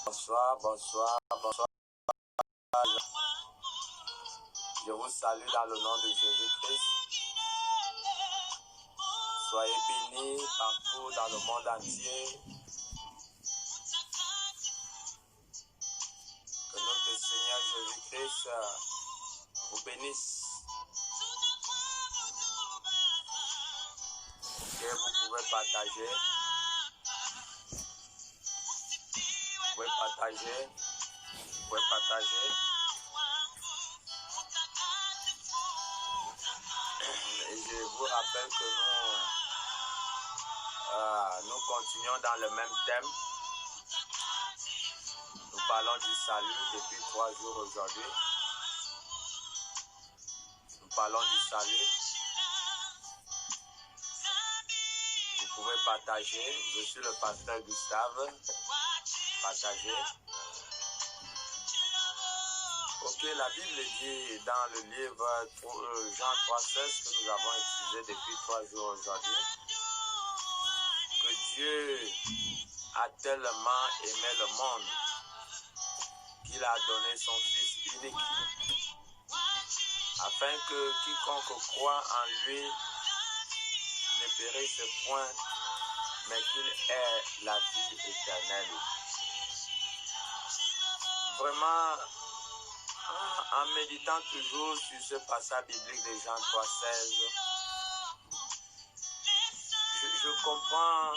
Bonsoir, bonsoir, bonsoir. Je vous salue dans le nom de Jésus-Christ. Soyez bénis partout dans le monde entier. Que notre Seigneur Jésus-Christ vous bénisse. Et vous pouvez partager. Vous pouvez partager. Vous pouvez partager. Et je vous rappelle que nous continuons dans le même thème. Nous parlons du salut depuis 3 jours aujourd'hui. Nous parlons du salut. Vous pouvez partager. Je suis le pasteur Gustave. Partagez. Ok, la Bible dit dans le livre Jean 3,16 que nous avons utilisé depuis 3 jours aujourd'hui, que Dieu a tellement aimé le monde qu'il a donné son Fils unique, afin que quiconque croit en lui ne périsse point, mais qu'il ait la vie éternelle. Vraiment, en méditant toujours sur ce passage biblique de Jean 3,16, je comprends,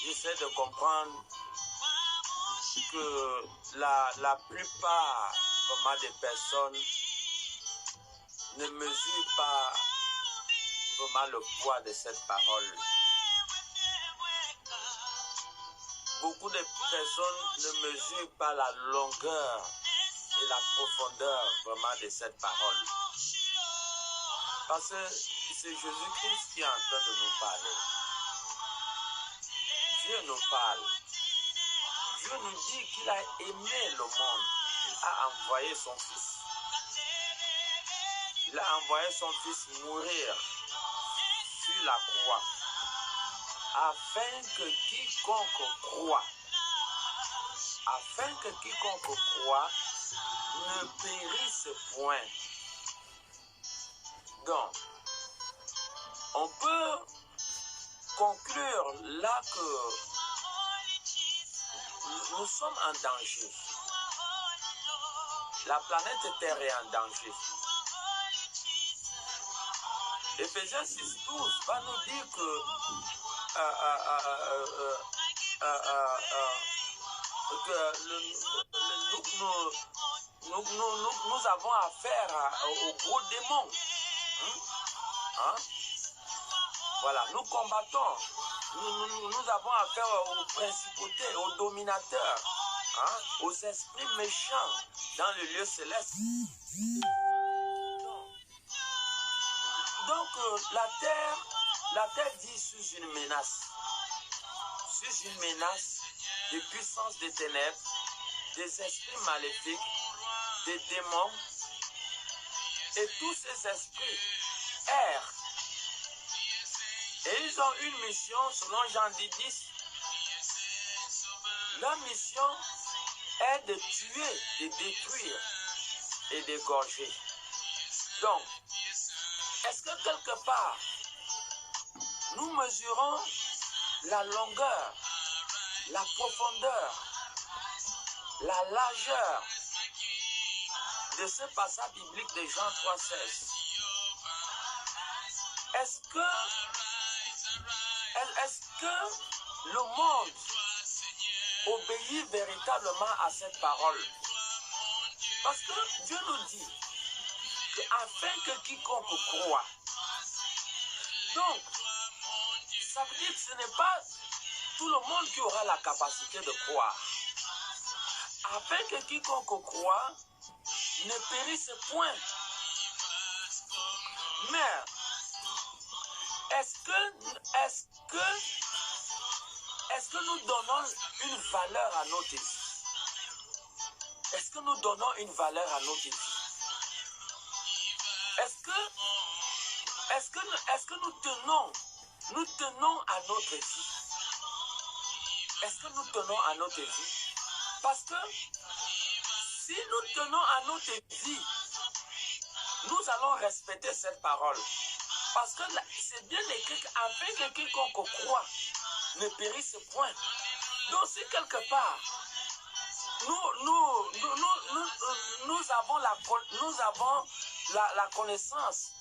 j'essaie de comprendre que la plupart vraiment des personnes ne mesurent pas vraiment le poids de cette parole. Beaucoup de personnes ne mesurent pas la longueur et la profondeur vraiment de cette parole. Parce que c'est Jésus-Christ qui est en train de nous parler. Dieu nous parle. Dieu nous dit qu'il a aimé le monde. Il a envoyé son Fils. Il a envoyé son Fils mourir sur la croix, afin que quiconque croit, ne périsse point. Donc, on peut conclure là que nous sommes en danger. La planète Terre est en danger. Éphésiens 6,12 va nous dire que nous avons affaire aux gros démons. Voilà, nous combattons. Nous avons affaire aux principautés, aux dominateurs, aux esprits méchants dans le lieu céleste. Donc la terre dit sous une menace. Sous une menace des puissances des ténèbres, des esprits maléfiques, des démons, et tous ces esprits errent. Et ils ont une mission, selon Jean 10. Leur mission est de tuer, de détruire et d'égorger. Donc, est-ce que quelque part, nous mesurons la longueur, la profondeur, la largeur de ce passage biblique de Jean 3,16? Est-ce que le monde obéit véritablement à cette parole? Parce que Dieu nous dit afin que quiconque croit. Donc, ça veut dire que ce n'est pas tout le monde qui aura la capacité de croire. Afin que quiconque croit ne périsse point. Mais, est-ce que nous donnons une valeur à notre vie? Est-ce que nous donnons une valeur à notre vie? Est-ce que nous tenons à notre vie? Est-ce que nous tenons à notre vie? Parce que si nous tenons à notre vie, nous allons respecter cette parole. Parce que c'est bien écrit qu'afin que quiconque croit ne périsse point. Donc si quelque part, nous avons la connaissance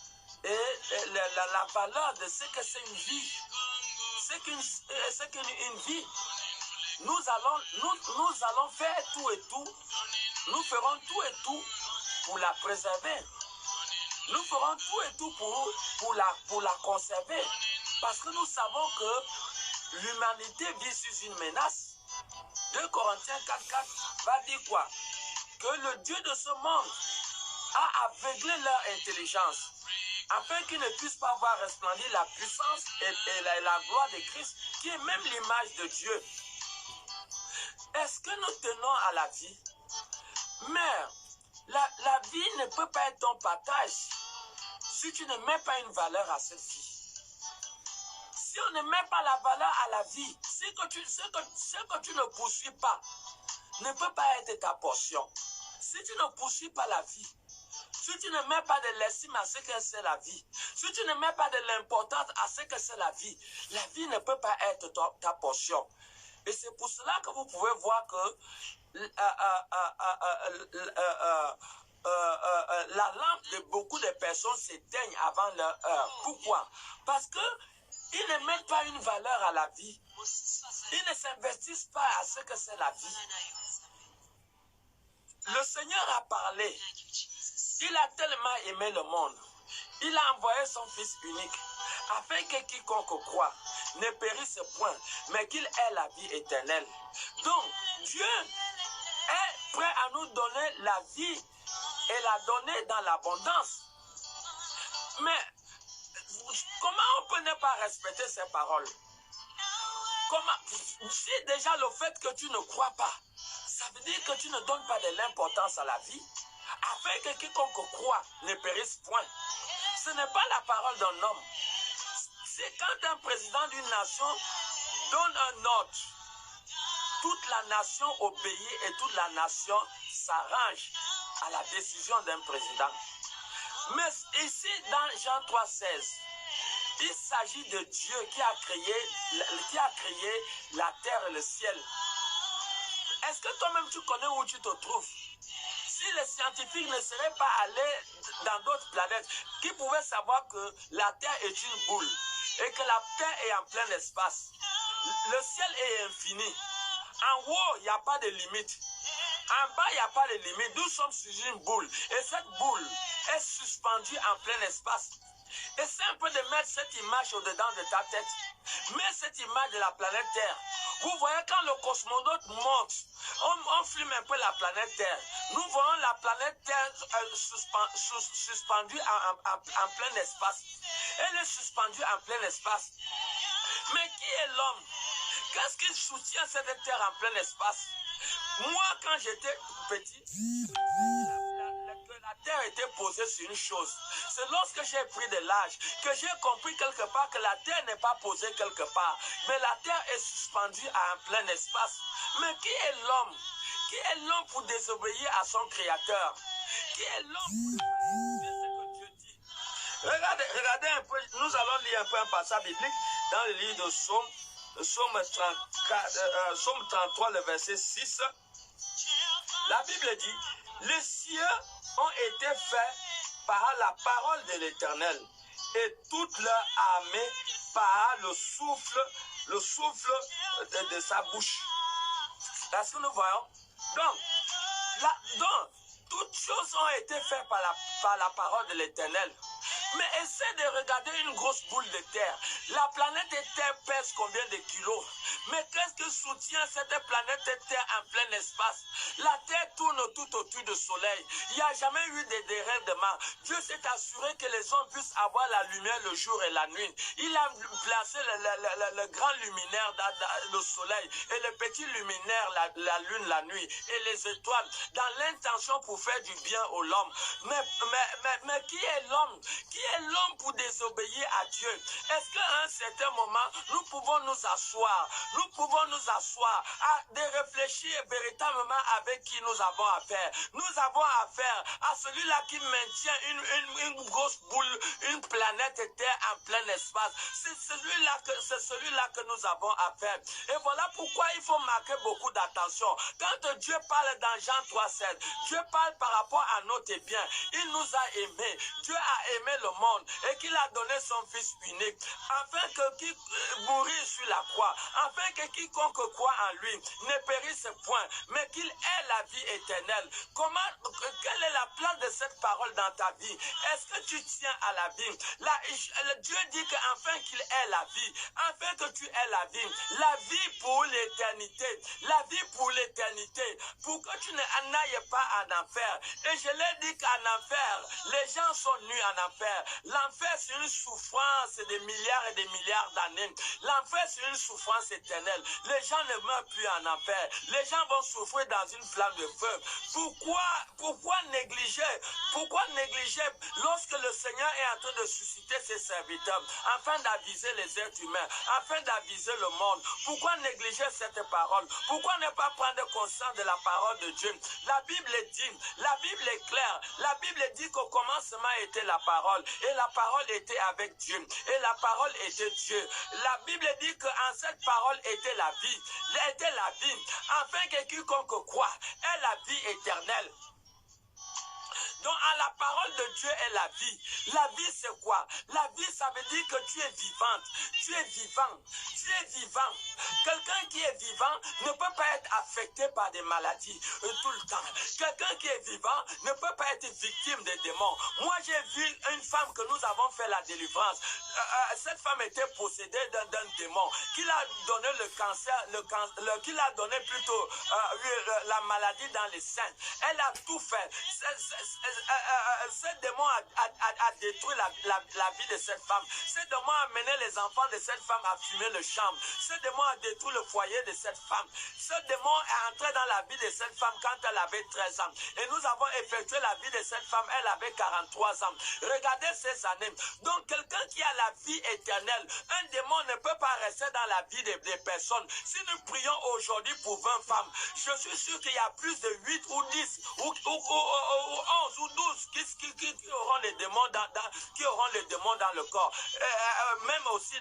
et la valeur de ce que c'est une vie, c'est qu'une vie, nous allons faire tout et tout, nous ferons tout et tout pour la préserver. Nous ferons tout et tout pour la conserver. Parce que nous savons que l'humanité vit sous une menace. 2 Corinthiens 4:4 va dire quoi? Que le Dieu de ce monde a aveuglé leur intelligence, afin qu'ils ne puissent pas voir resplendir la puissance et la gloire de Christ, qui est même l'image de Dieu. Est-ce que nous tenons à la vie? Mais la vie ne peut pas être ton partage si tu ne mets pas une valeur à cette vie. Si on ne met pas la valeur à la vie, ce que tu ne poursuis pas ne peut pas être ta portion. Si tu ne poursuis pas la vie, si tu ne mets pas de l'estime à ce que c'est la vie, si tu ne mets pas de l'importance à ce que c'est la vie ne peut pas être ta portion. Et c'est pour cela que vous pouvez voir que la lampe de beaucoup de personnes s'éteigne avant leur heure. Pourquoi? Parce qu'ils ne mettent pas une valeur à la vie. Ils ne s'investissent pas à ce que c'est la vie. Le Seigneur a parlé. Il a tellement aimé le monde. Il a envoyé son Fils unique, afin que quiconque croit ne périsse point, mais qu'il ait la vie éternelle. Donc, Dieu est prêt à nous donner la vie et la donner dans l'abondance. Mais comment on peut ne pas respecter ces paroles? Si déjà le fait que tu ne crois pas, ça veut dire que tu ne donnes pas de l'importance à la vie, afin que quiconque croit ne périsse point. Ce n'est pas la parole d'un homme. C'est quand un président d'une nation donne un ordre, toute la nation obéit et toute la nation s'arrange à la décision d'un président. Mais ici, dans Jean 3,16, il s'agit de Dieu qui a créé la terre et le ciel. Est-ce que toi-même tu connais où tu te trouves? Si les scientifiques ne seraient pas allés dans d'autres planètes, qui pouvaient savoir que la terre est une boule et que la terre est en plein espace. Le ciel est infini. En haut, il n'y a pas de limite. En bas, il n'y a pas de limite. Nous sommes sur une boule. Et cette boule est suspendue en plein espace. Essaie un peu de mettre cette image au-dedans de ta tête. Mets cette image de la planète Terre. Vous voyez quand le cosmonaute monte, on filme un peu la planète Terre. Nous voyons la planète Terre suspendue en plein espace. Elle est suspendue en plein espace. Mais qui est l'homme? Qu'est-ce qui soutient cette terre en plein espace? Moi, quand j'étais petit, la terre était posée sur une chose. C'est lorsque j'ai pris de l'âge que j'ai compris quelque part que la terre n'est pas posée quelque part, mais la terre est suspendue en plein espace. Mais qui est l'homme? Qui est l'homme pour désobéir à son créateur? Qui est l'homme pour faire ce que Dieu dit? Regardez un peu, nous allons lire un peu un passage biblique dans le livre de Psaume 33, le verset 6. La Bible dit, les cieux ont été faits par la parole de l'Éternel et toute leur armée par le souffle de sa bouche. Est-ce que nous voyons? Donc, toutes choses ont été faites par la parole de l'Éternel. Mais essaie de regarder une grosse boule de terre. La planète Terre pèse combien de kilos? Mais qu'est-ce que soutient cette planète Terre en plein espace? La Terre tourne tout autour du soleil. Il n'y a jamais eu de dérèglement. Dieu s'est assuré que les hommes puissent avoir la lumière le jour et la nuit. Il a placé le grand luminaire dans le soleil et le petit luminaire, la lune, la nuit et les étoiles dans l'intention pour faire du bien à l'homme. Mais qui est l'homme? Qui est l'homme pour désobéir à Dieu? Est-ce qu'à un certain moment, nous pouvons nous asseoir, nous pouvons nous asseoir, de réfléchir véritablement avec qui nous avons affaire. Nous avons affaire à celui-là qui maintient une grosse boule, une planète Terre en plein espace. C'est celui-là que nous avons affaire. Et voilà pourquoi il faut marquer beaucoup d'attention. Quand Dieu parle dans Jean 3,7, Dieu parle par rapport à notre bien. Il nous a aimés. Dieu a aimé le monde et qu'il a donné son Fils unique, afin que qui mourit sur la croix, afin que quiconque croit en lui ne périsse point, mais qu'il ait la vie éternelle. Quelle est la place de cette parole dans ta vie? Est-ce que tu tiens à la vie? Dieu dit qu'afin qu'il ait la vie, afin que tu aies la vie pour l'éternité, la vie pour l'éternité, pour que tu n'ailles pas en enfer. Et je l'ai dit qu'en enfer, les gens sont nus en enfer. L'enfer, c'est une souffrance de milliards et des milliards d'années. L'enfer, c'est une souffrance éternelle. Les gens ne meurent plus en enfer. Les gens vont souffrir dans une flamme de feu. Pourquoi négliger lorsque le Seigneur est en train de susciter ses serviteurs afin d'aviser les êtres humains, afin d'aviser le monde? Pourquoi négliger cette parole? Pourquoi ne pas prendre conscience de la parole de Dieu? La Bible est claire. La Bible dit qu'au commencement était la parole, et la parole était avec Dieu, et la parole était Dieu. La Bible dit qu'en cette parole était la vie, afin que quiconque croit ait la vie éternelle. Donc, à la parole de Dieu est la vie. La vie, c'est quoi? La vie, ça veut dire que tu es vivante. Tu es vivant. Tu es vivant. Quelqu'un qui est vivant ne peut pas être affecté par des maladies tout le temps. Quelqu'un qui est vivant ne peut pas être victime des démons. Moi, j'ai vu une femme que nous avons fait la délivrance. Cette femme était possédée d'un démon qui l'a donné le cancer, qui l'a donné plutôt la maladie dans les seins. Elle a tout fait. Ce démon a détruit la vie de cette femme. Ce démon a mené les enfants de cette femme à fumer le champ. Ce démon a détruit le foyer de cette femme. Ce démon est entré dans la vie de cette femme quand elle avait 13 ans. Et nous avons effectué la vie de cette femme, elle avait 43 ans. Regardez ces années. Donc quelqu'un qui a la vie éternelle, un démon ne peut pas rester dans la vie des personnes. Si nous prions aujourd'hui pour 20 femmes, je suis sûr qu'il y a plus de 8 ou 10 ou 11 ou 12 qui auront les démons dans le corps. Même aussi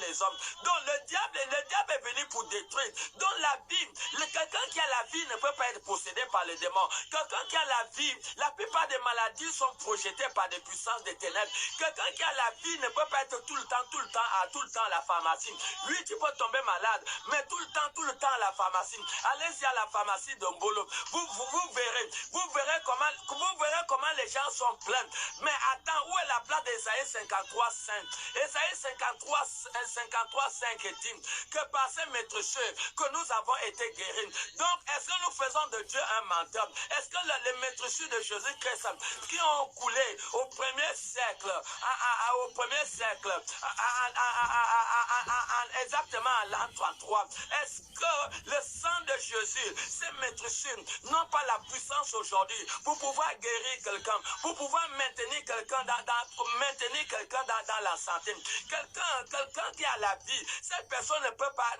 les hommes. Donc le diable est venu pour détruire. Donc la vie, quelqu'un qui a la vie ne peut pas être possédé par les démons. Quelqu'un qui a la vie, la plupart des maladies sont projetées par des puissances des ténèbres. Quelqu'un qui a la vie ne peut pas être tout le temps à la pharmacie. Oui, tu peux tomber malade, mais tout le temps à la pharmacie. Allez-y à la pharmacie de Mbolo. Vous verrez comment les gens sont pleins. Mais attends, où est la place d'Ésaïe 53:5? Ésaïe 53:5 dit que par ces maîtresses que nous avons été guéris. Donc, est-ce que nous faisons de Dieu un menteur? Est-ce que les maîtresses de Jésus-Christ qui ont coulé au premier siècle, exactement à l'an 33, est-ce que le sang de Jésus, ces maîtresses n'ont pas la puissance aujourd'hui pour pouvoir guérir quelqu'un, pour pouvoir maintenir quelqu'un dans la santé? Quelqu'un qui a la vie, cette personne ne peut pas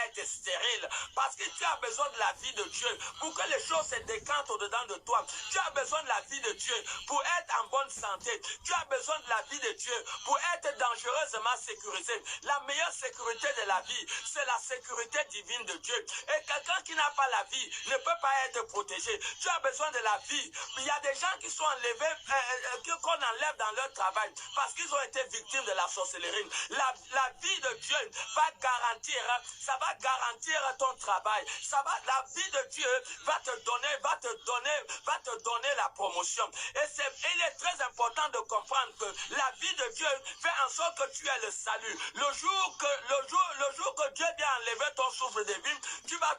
être stérile, parce que tu as besoin de la vie de Dieu pour que les choses se décantent au-dedans de toi. Tu as besoin de la vie de Dieu pour être en bonne santé. Tu as besoin de la vie de Dieu pour être dangereusement sécurisé. La meilleure sécurité de la vie, c'est la sécurité divine de Dieu. Et quelqu'un qui n'a pas la vie ne peut pas être protégé. Tu as besoin de la vie. Il y a des gens qui sont enlevés, qu'on enlève dans leur travail parce qu'ils ont été victimes de la sorcellerie. La vie de Dieu va garantir ton travail. La vie de Dieu va te donner la promotion. Et il est très important de comprendre que la vie de Dieu fait en sorte que tu aies le salut. Le jour que Dieu vient enlever ton souffle de vie, tu vas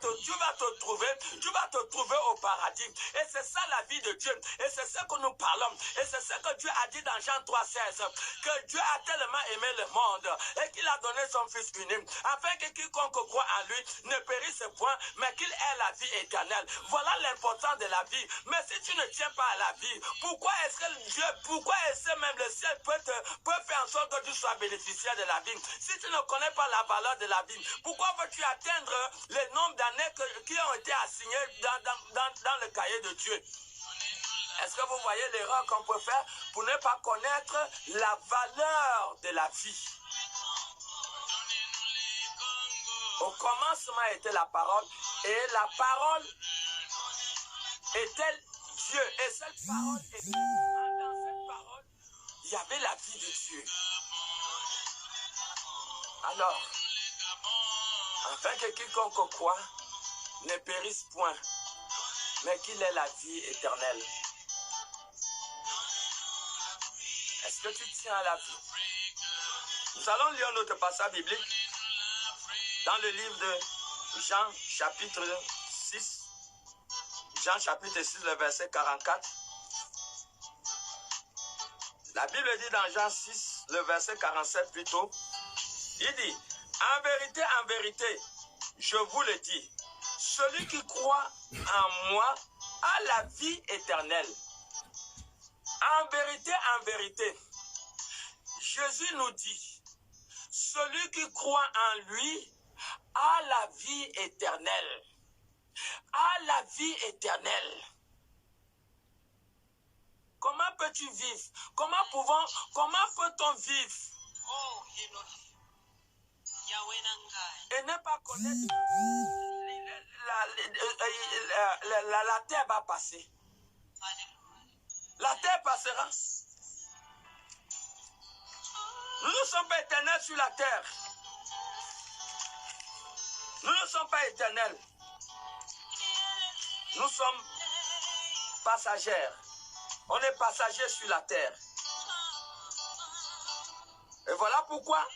vas te trouver au paradis. Et c'est ça la vie de Dieu. Et c'est ce que nous parlons. Et c'est ce que Dieu a dit dans Jean 3,16. Que Dieu a tellement aimé le monde et qu'il a donné son Fils unique, afin que quiconque croit en lui ne périsse point, mais qu'il ait la vie éternelle. Voilà l'importance de la vie. Mais si tu ne tiens pas à la vie, pourquoi est-ce que même le ciel peut faire en sorte que tu sois bénéficiaire de la vie? Si tu ne connais pas la valeur de la vie, pourquoi veux-tu atteindre le nombre d'années qui ont été assignées dans le cahier de Dieu? Est-ce que vous voyez l'erreur qu'on peut faire pour ne pas connaître la valeur de la vie? Au commencement était la parole, et la parole était Dieu. Et cette parole était, dans cette parole, il y avait la vie de Dieu. Alors, afin que quiconque croit ne périsse point, mais qu'il ait la vie éternelle. Est-ce que tu tiens à la vie? Nous allons lire notre passage biblique dans le livre de Jean, chapitre 6. Jean, chapitre 6, le verset 44. La Bible dit dans Jean 6, le verset 47 plutôt, il dit, en vérité, je vous le dis, celui qui croit en moi a la vie éternelle. En vérité, Jésus nous dit, celui qui croit en lui a la vie éternelle. A la vie éternelle. Comment peux-tu vivre? Comment peut-on vivre et ne pas connaître la terre va passer. La terre passera. Nous ne sommes pas éternels sur la terre. Nous ne sommes pas éternels. Nous sommes passagers. On est passagers sur la terre. Et voilà pourquoi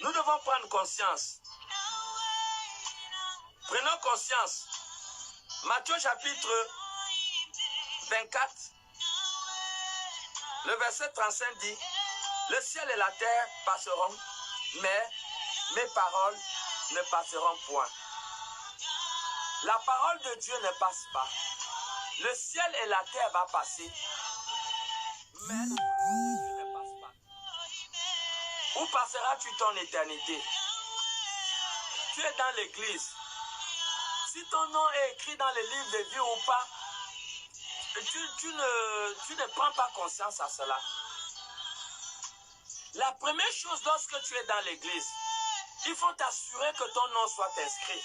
nous devons prendre conscience. Prenons conscience. Matthieu chapitre 24, le verset 35 dit, le ciel et la terre passeront, mais mes paroles ne passeront point. La parole de Dieu ne passe pas. Le ciel et la terre vont passer, mais la parole de Dieu ne passe pas. Où passeras-tu ton éternité? Tu es dans l'église. Si ton nom est écrit dans le livre de vie ou pas, tu ne prends pas conscience à cela. La première chose lorsque tu es dans l'église, il faut t'assurer que ton nom soit inscrit.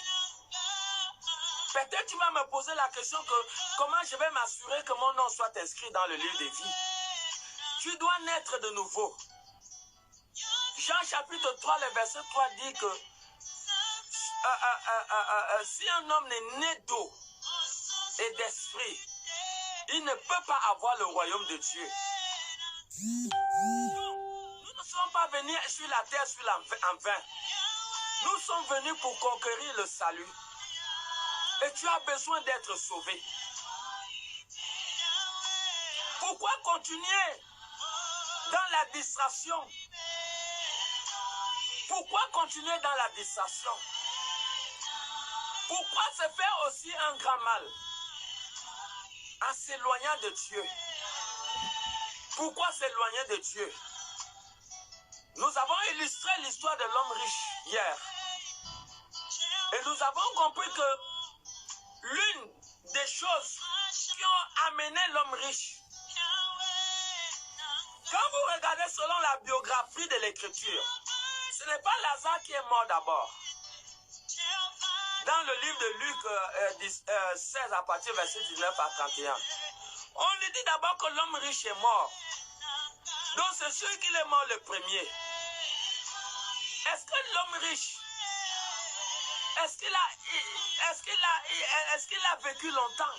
Peut-être tu vas me poser la question que comment je vais m'assurer que mon nom soit inscrit dans le livre de vie. Tu dois naître de nouveau. Jean chapitre 3, le verset 3 dit que si un homme n'est né d'eau et d'esprit, il ne peut pas avoir le royaume de Dieu. Nous ne sommes pas venus sur la terre en vain. Nous sommes venus pour conquérir le salut. Et tu as besoin d'être sauvé. Pourquoi continuer dans la distraction? Pourquoi continuer dans la distraction? Pourquoi se faire aussi un grand mal en s'éloignant de Dieu? Pourquoi s'éloigner de Dieu? Nous avons illustré l'histoire de l'homme riche hier. Et nous avons compris que l'une des choses qui ont amené l'homme riche, quand vous regardez selon la biographie de l'Écriture, ce n'est pas Lazare qui est mort d'abord. Dans le livre de Luc 16 à partir du verset 19 à 31, on lui dit d'abord que l'homme riche est mort. Donc c'est celui qui est mort le premier. Est-ce que l'homme riche, est-ce qu'il a vécu longtemps?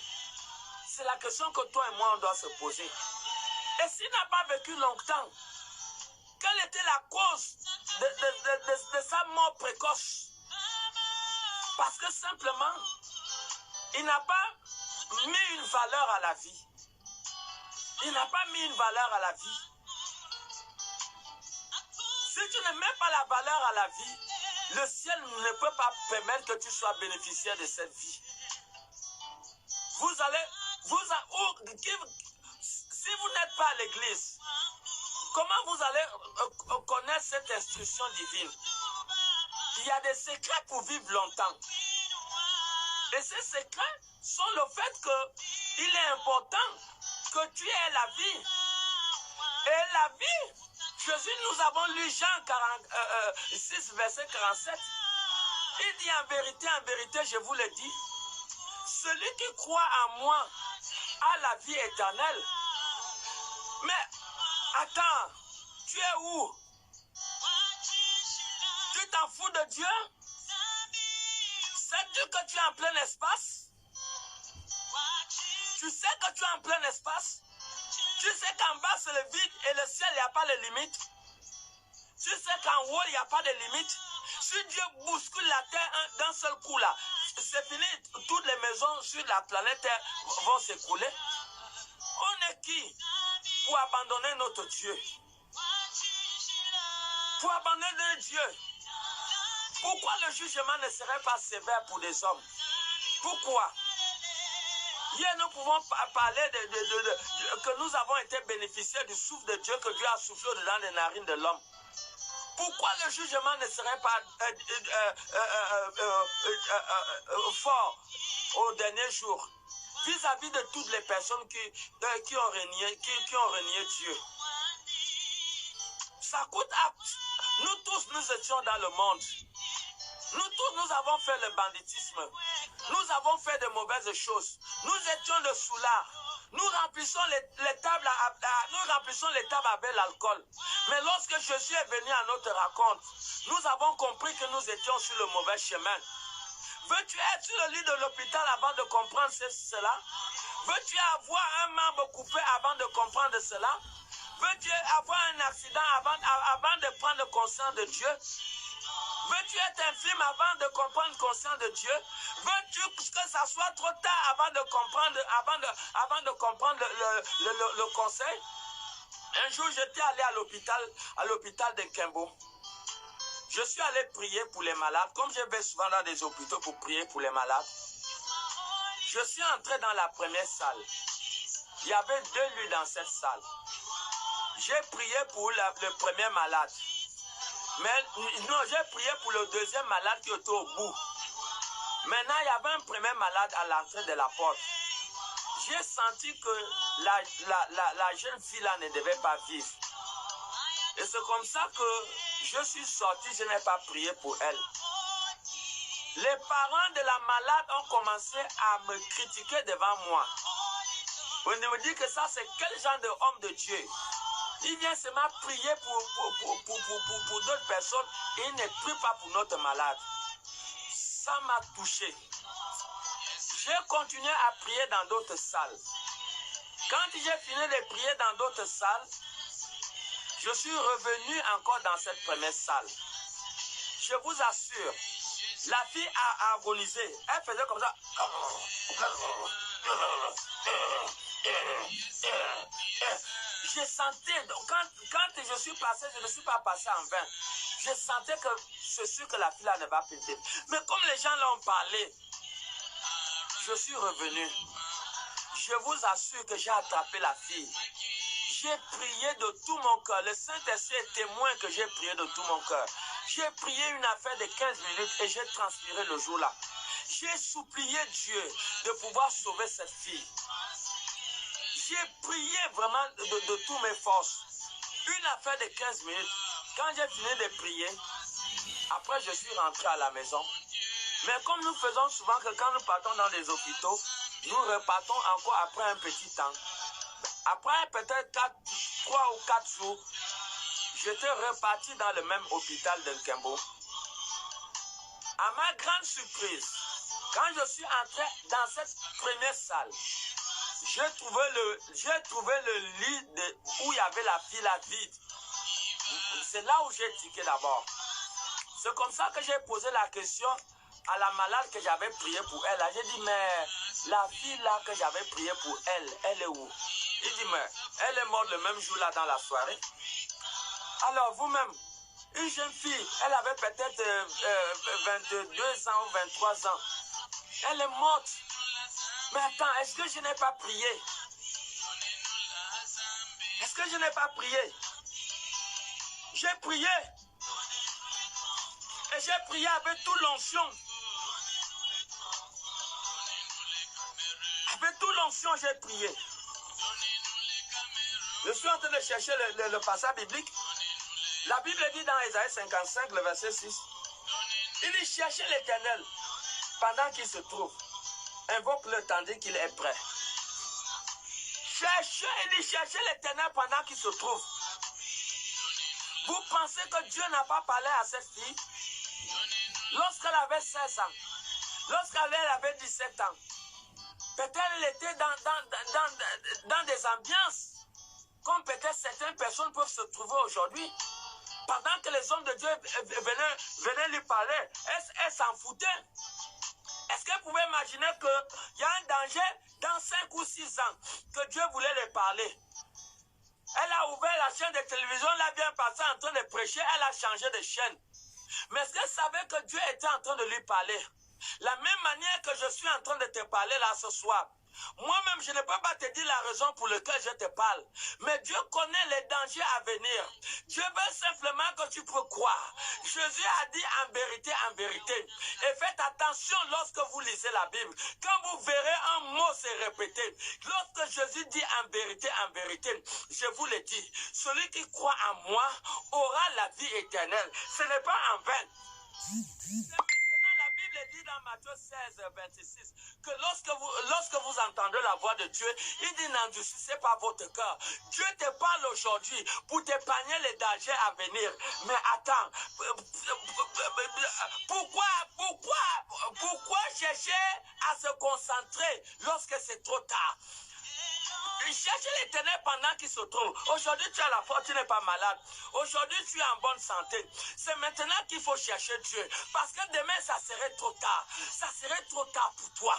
C'est la question que toi et moi on doit se poser. Et s'il n'a pas vécu longtemps, quelle était la cause de sa mort précoce? Parce que simplement, il n'a pas mis une valeur à la vie. Il n'a pas mis une valeur à la vie. Si tu ne mets pas la valeur à la vie, le ciel ne peut pas permettre que tu sois bénéficiaire de cette vie. Si vous n'êtes pas à l'église, comment vous allez connaître cette instruction divine? Il y a des secrets pour vivre longtemps. Et ces secrets sont le fait qu'il est important que tu aies la vie. Et la vie, Jésus, nous avons lu Jean 6, verset 47. Il dit en vérité, je vous le dis, celui qui croit en moi a la vie éternelle. Mais attends, tu es où? Tu t'en fous de Dieu? Sais-tu que tu es en plein espace? Tu sais que tu es en plein espace? Tu sais qu'en bas c'est le vide et le ciel, il n'y a pas de limite. Tu sais qu'en haut, il n'y a pas de limite. Si Dieu bouscule la terre d'un seul coup là, c'est fini, toutes les maisons sur la planète Terre vont s'écrouler. On est qui pour abandonner notre Dieu? Pour abandonner Dieu. Pourquoi le jugement ne serait pas sévère pour des hommes? Pourquoi? Hier, nous pouvons parler que nous avons été bénéficiaires du souffle de Dieu que Dieu a soufflé dedans les narines de l'homme. Pourquoi le jugement ne serait pas fort au dernier jour vis-à-vis de toutes les personnes qui ont renié Dieu? Ça coûte à... Nous tous, nous étions dans le monde. Nous tous, nous avons fait le banditisme. Nous avons fait de mauvaises choses. Nous étions de soulards. Nous remplissons les tables à bel alcool. Mais lorsque Jésus est venu à notre rencontre, nous avons compris que nous étions sur le mauvais chemin. Veux-tu être sur le lit de l'hôpital avant de comprendre cela? Veux-tu avoir un membre coupé avant de comprendre cela? Veux-tu avoir un accident avant de prendre conscience de Dieu? Veux-tu être infirme avant de comprendre conscience de Dieu? Veux-tu que ça soit trop tard avant de comprendre le conseil? Un jour, j'étais allé à l'hôpital de Kembo. Je suis allé prier pour les malades, comme je vais souvent dans des hôpitaux pour prier pour les malades. Je suis entré dans la première salle. Il y avait 2 lits dans cette salle. J'ai prié pour le premier malade. Mais non, j'ai prié pour le deuxième malade qui était au bout. Maintenant, il y avait un premier malade à l'entrée de la porte. J'ai senti que la jeune fille là ne devait pas vivre. Et c'est comme ça que je suis sorti, je n'ai pas prié pour elle. Les parents de la malade ont commencé à me critiquer devant moi. On me dit que ça, c'est quel genre d'homme de Dieu? Il vient seulement prier pour d'autres personnes et il ne prie pas pour notre malade. Ça m'a touché. J'ai continué à prier dans d'autres salles. Quand j'ai fini de prier dans d'autres salles, je suis revenu encore dans cette première salle. Je vous assure, la fille a agonisé. Elle faisait comme ça. Je sentais, quand je suis passé, je ne suis pas passé en vain. Je sentais que c'est sûr que la fille là ne va pas péter. Mais comme les gens l'ont parlé, je suis revenu. Je vous assure que j'ai attrapé la fille. J'ai prié de tout mon cœur. Le Saint-Esprit est témoin que j'ai prié de tout mon cœur. J'ai prié une affaire de 15 minutes et j'ai transpiré le jour-là. J'ai supplié Dieu de pouvoir sauver cette fille. J'ai prié vraiment de toutes mes forces. Une affaire de 15 minutes. Quand j'ai fini de prier, après je suis rentré à la maison. Mais comme nous faisons souvent que quand nous partons dans les hôpitaux, nous repartons encore après un petit temps. Après peut-être 3 ou 4 jours, j'étais reparti dans le même hôpital de Nkembo. À ma grande surprise, quand je suis entré dans cette première salle, j'ai trouvé le lit où il y avait la fille là vide. C'est là où j'ai tiqué d'abord. C'est comme ça que j'ai posé la question, à la malade que j'avais prié pour elle. J'ai dit, mais la fille là que j'avais prié pour elle, elle est où? Il dit, mais elle est morte le même jour là dans la soirée. Alors vous-même, une jeune fille, elle avait peut-être 22 ans ou 23 ans. Elle est morte. Mais attends, est-ce que je n'ai pas prié? Est-ce que je n'ai pas prié? J'ai prié. Et j'ai prié avec toute l'onction. Avec toute l'onction, j'ai prié. Je suis en train de chercher le passage biblique. La Bible dit dans Ésaïe 55, le verset 6, il dit, cherchez l'Éternel pendant qu'il se trouve. Invoque-le tandis qu'il est prêt. Cherchez, il dit, cherchez l'Éternel pendant qu'il se trouve. Vous pensez que Dieu n'a pas parlé à cette fille? Lorsqu'elle avait 16 ans, lorsqu'elle avait 17 ans, peut-être elle était dans des ambiances, comme peut-être certaines personnes peuvent se trouver aujourd'hui. Pendant que les hommes de Dieu venaient lui parler, elle s'en foutait. Est-ce qu'elle pouvait imaginer qu'il y a un danger dans 5 ou 6 ans, que Dieu voulait lui parler? Elle a ouvert la chaîne de télévision, elle a bien passé en train de prêcher, elle a changé de chaîne. Mais est-ce qu'elle savait que Dieu était en train de lui parler? La même manière que je suis en train de te parler là ce soir. Moi-même, je ne peux pas te dire la raison pour laquelle je te parle. Mais Dieu connaît les dangers à venir. Dieu veut simplement que tu peux croire. Jésus a dit en vérité, et faites attention lorsque vous lisez la Bible. Quand vous verrez un mot se répéter, lorsque Jésus dit en vérité, je vous le dis, celui qui croit en moi aura la vie éternelle. Ce n'est pas en vain. La Bible dit dans Matthieu 16, 26, que lorsque vous entendez la voix de Dieu, il dit n'endurcissez pas votre cœur. Dieu te parle aujourd'hui pour t'épargner les dangers à venir. Mais attends, pourquoi chercher à se concentrer lorsque c'est trop tard? Cherchez l'Éternel pendant qu'il se trouve. Aujourd'hui, tu as la force, tu n'es pas malade. Aujourd'hui, tu es en bonne santé. C'est maintenant qu'il faut chercher Dieu. Parce que demain, ça serait trop tard. Ça serait trop tard pour toi.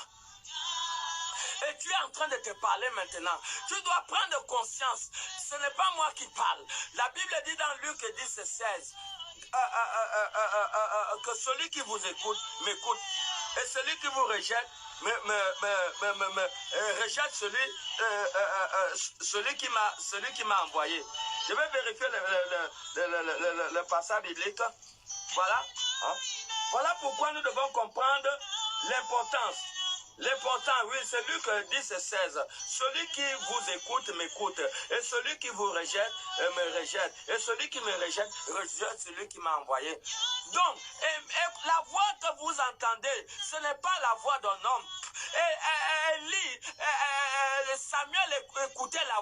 Et tu es en train de te parler maintenant. Tu dois prendre conscience. Ce n'est pas moi qui parle. La Bible dit dans Luc 10, 16 que celui qui vous écoute, m'écoute. Et celui qui vous rejette, rejette celui qui m'a envoyé. Je vais vérifier le passage biblique. Voilà. Hein? Voilà pourquoi nous devons comprendre l'importance. L'important, oui, c'est Luc 10 et 16. Celui qui vous écoute, m'écoute. Et celui qui vous rejette, me rejette. Et celui qui me rejette, rejette celui qui m'a envoyé. Donc, la voix que vous entendez, ce n'est pas la voix d'un homme. Samuel écoutait la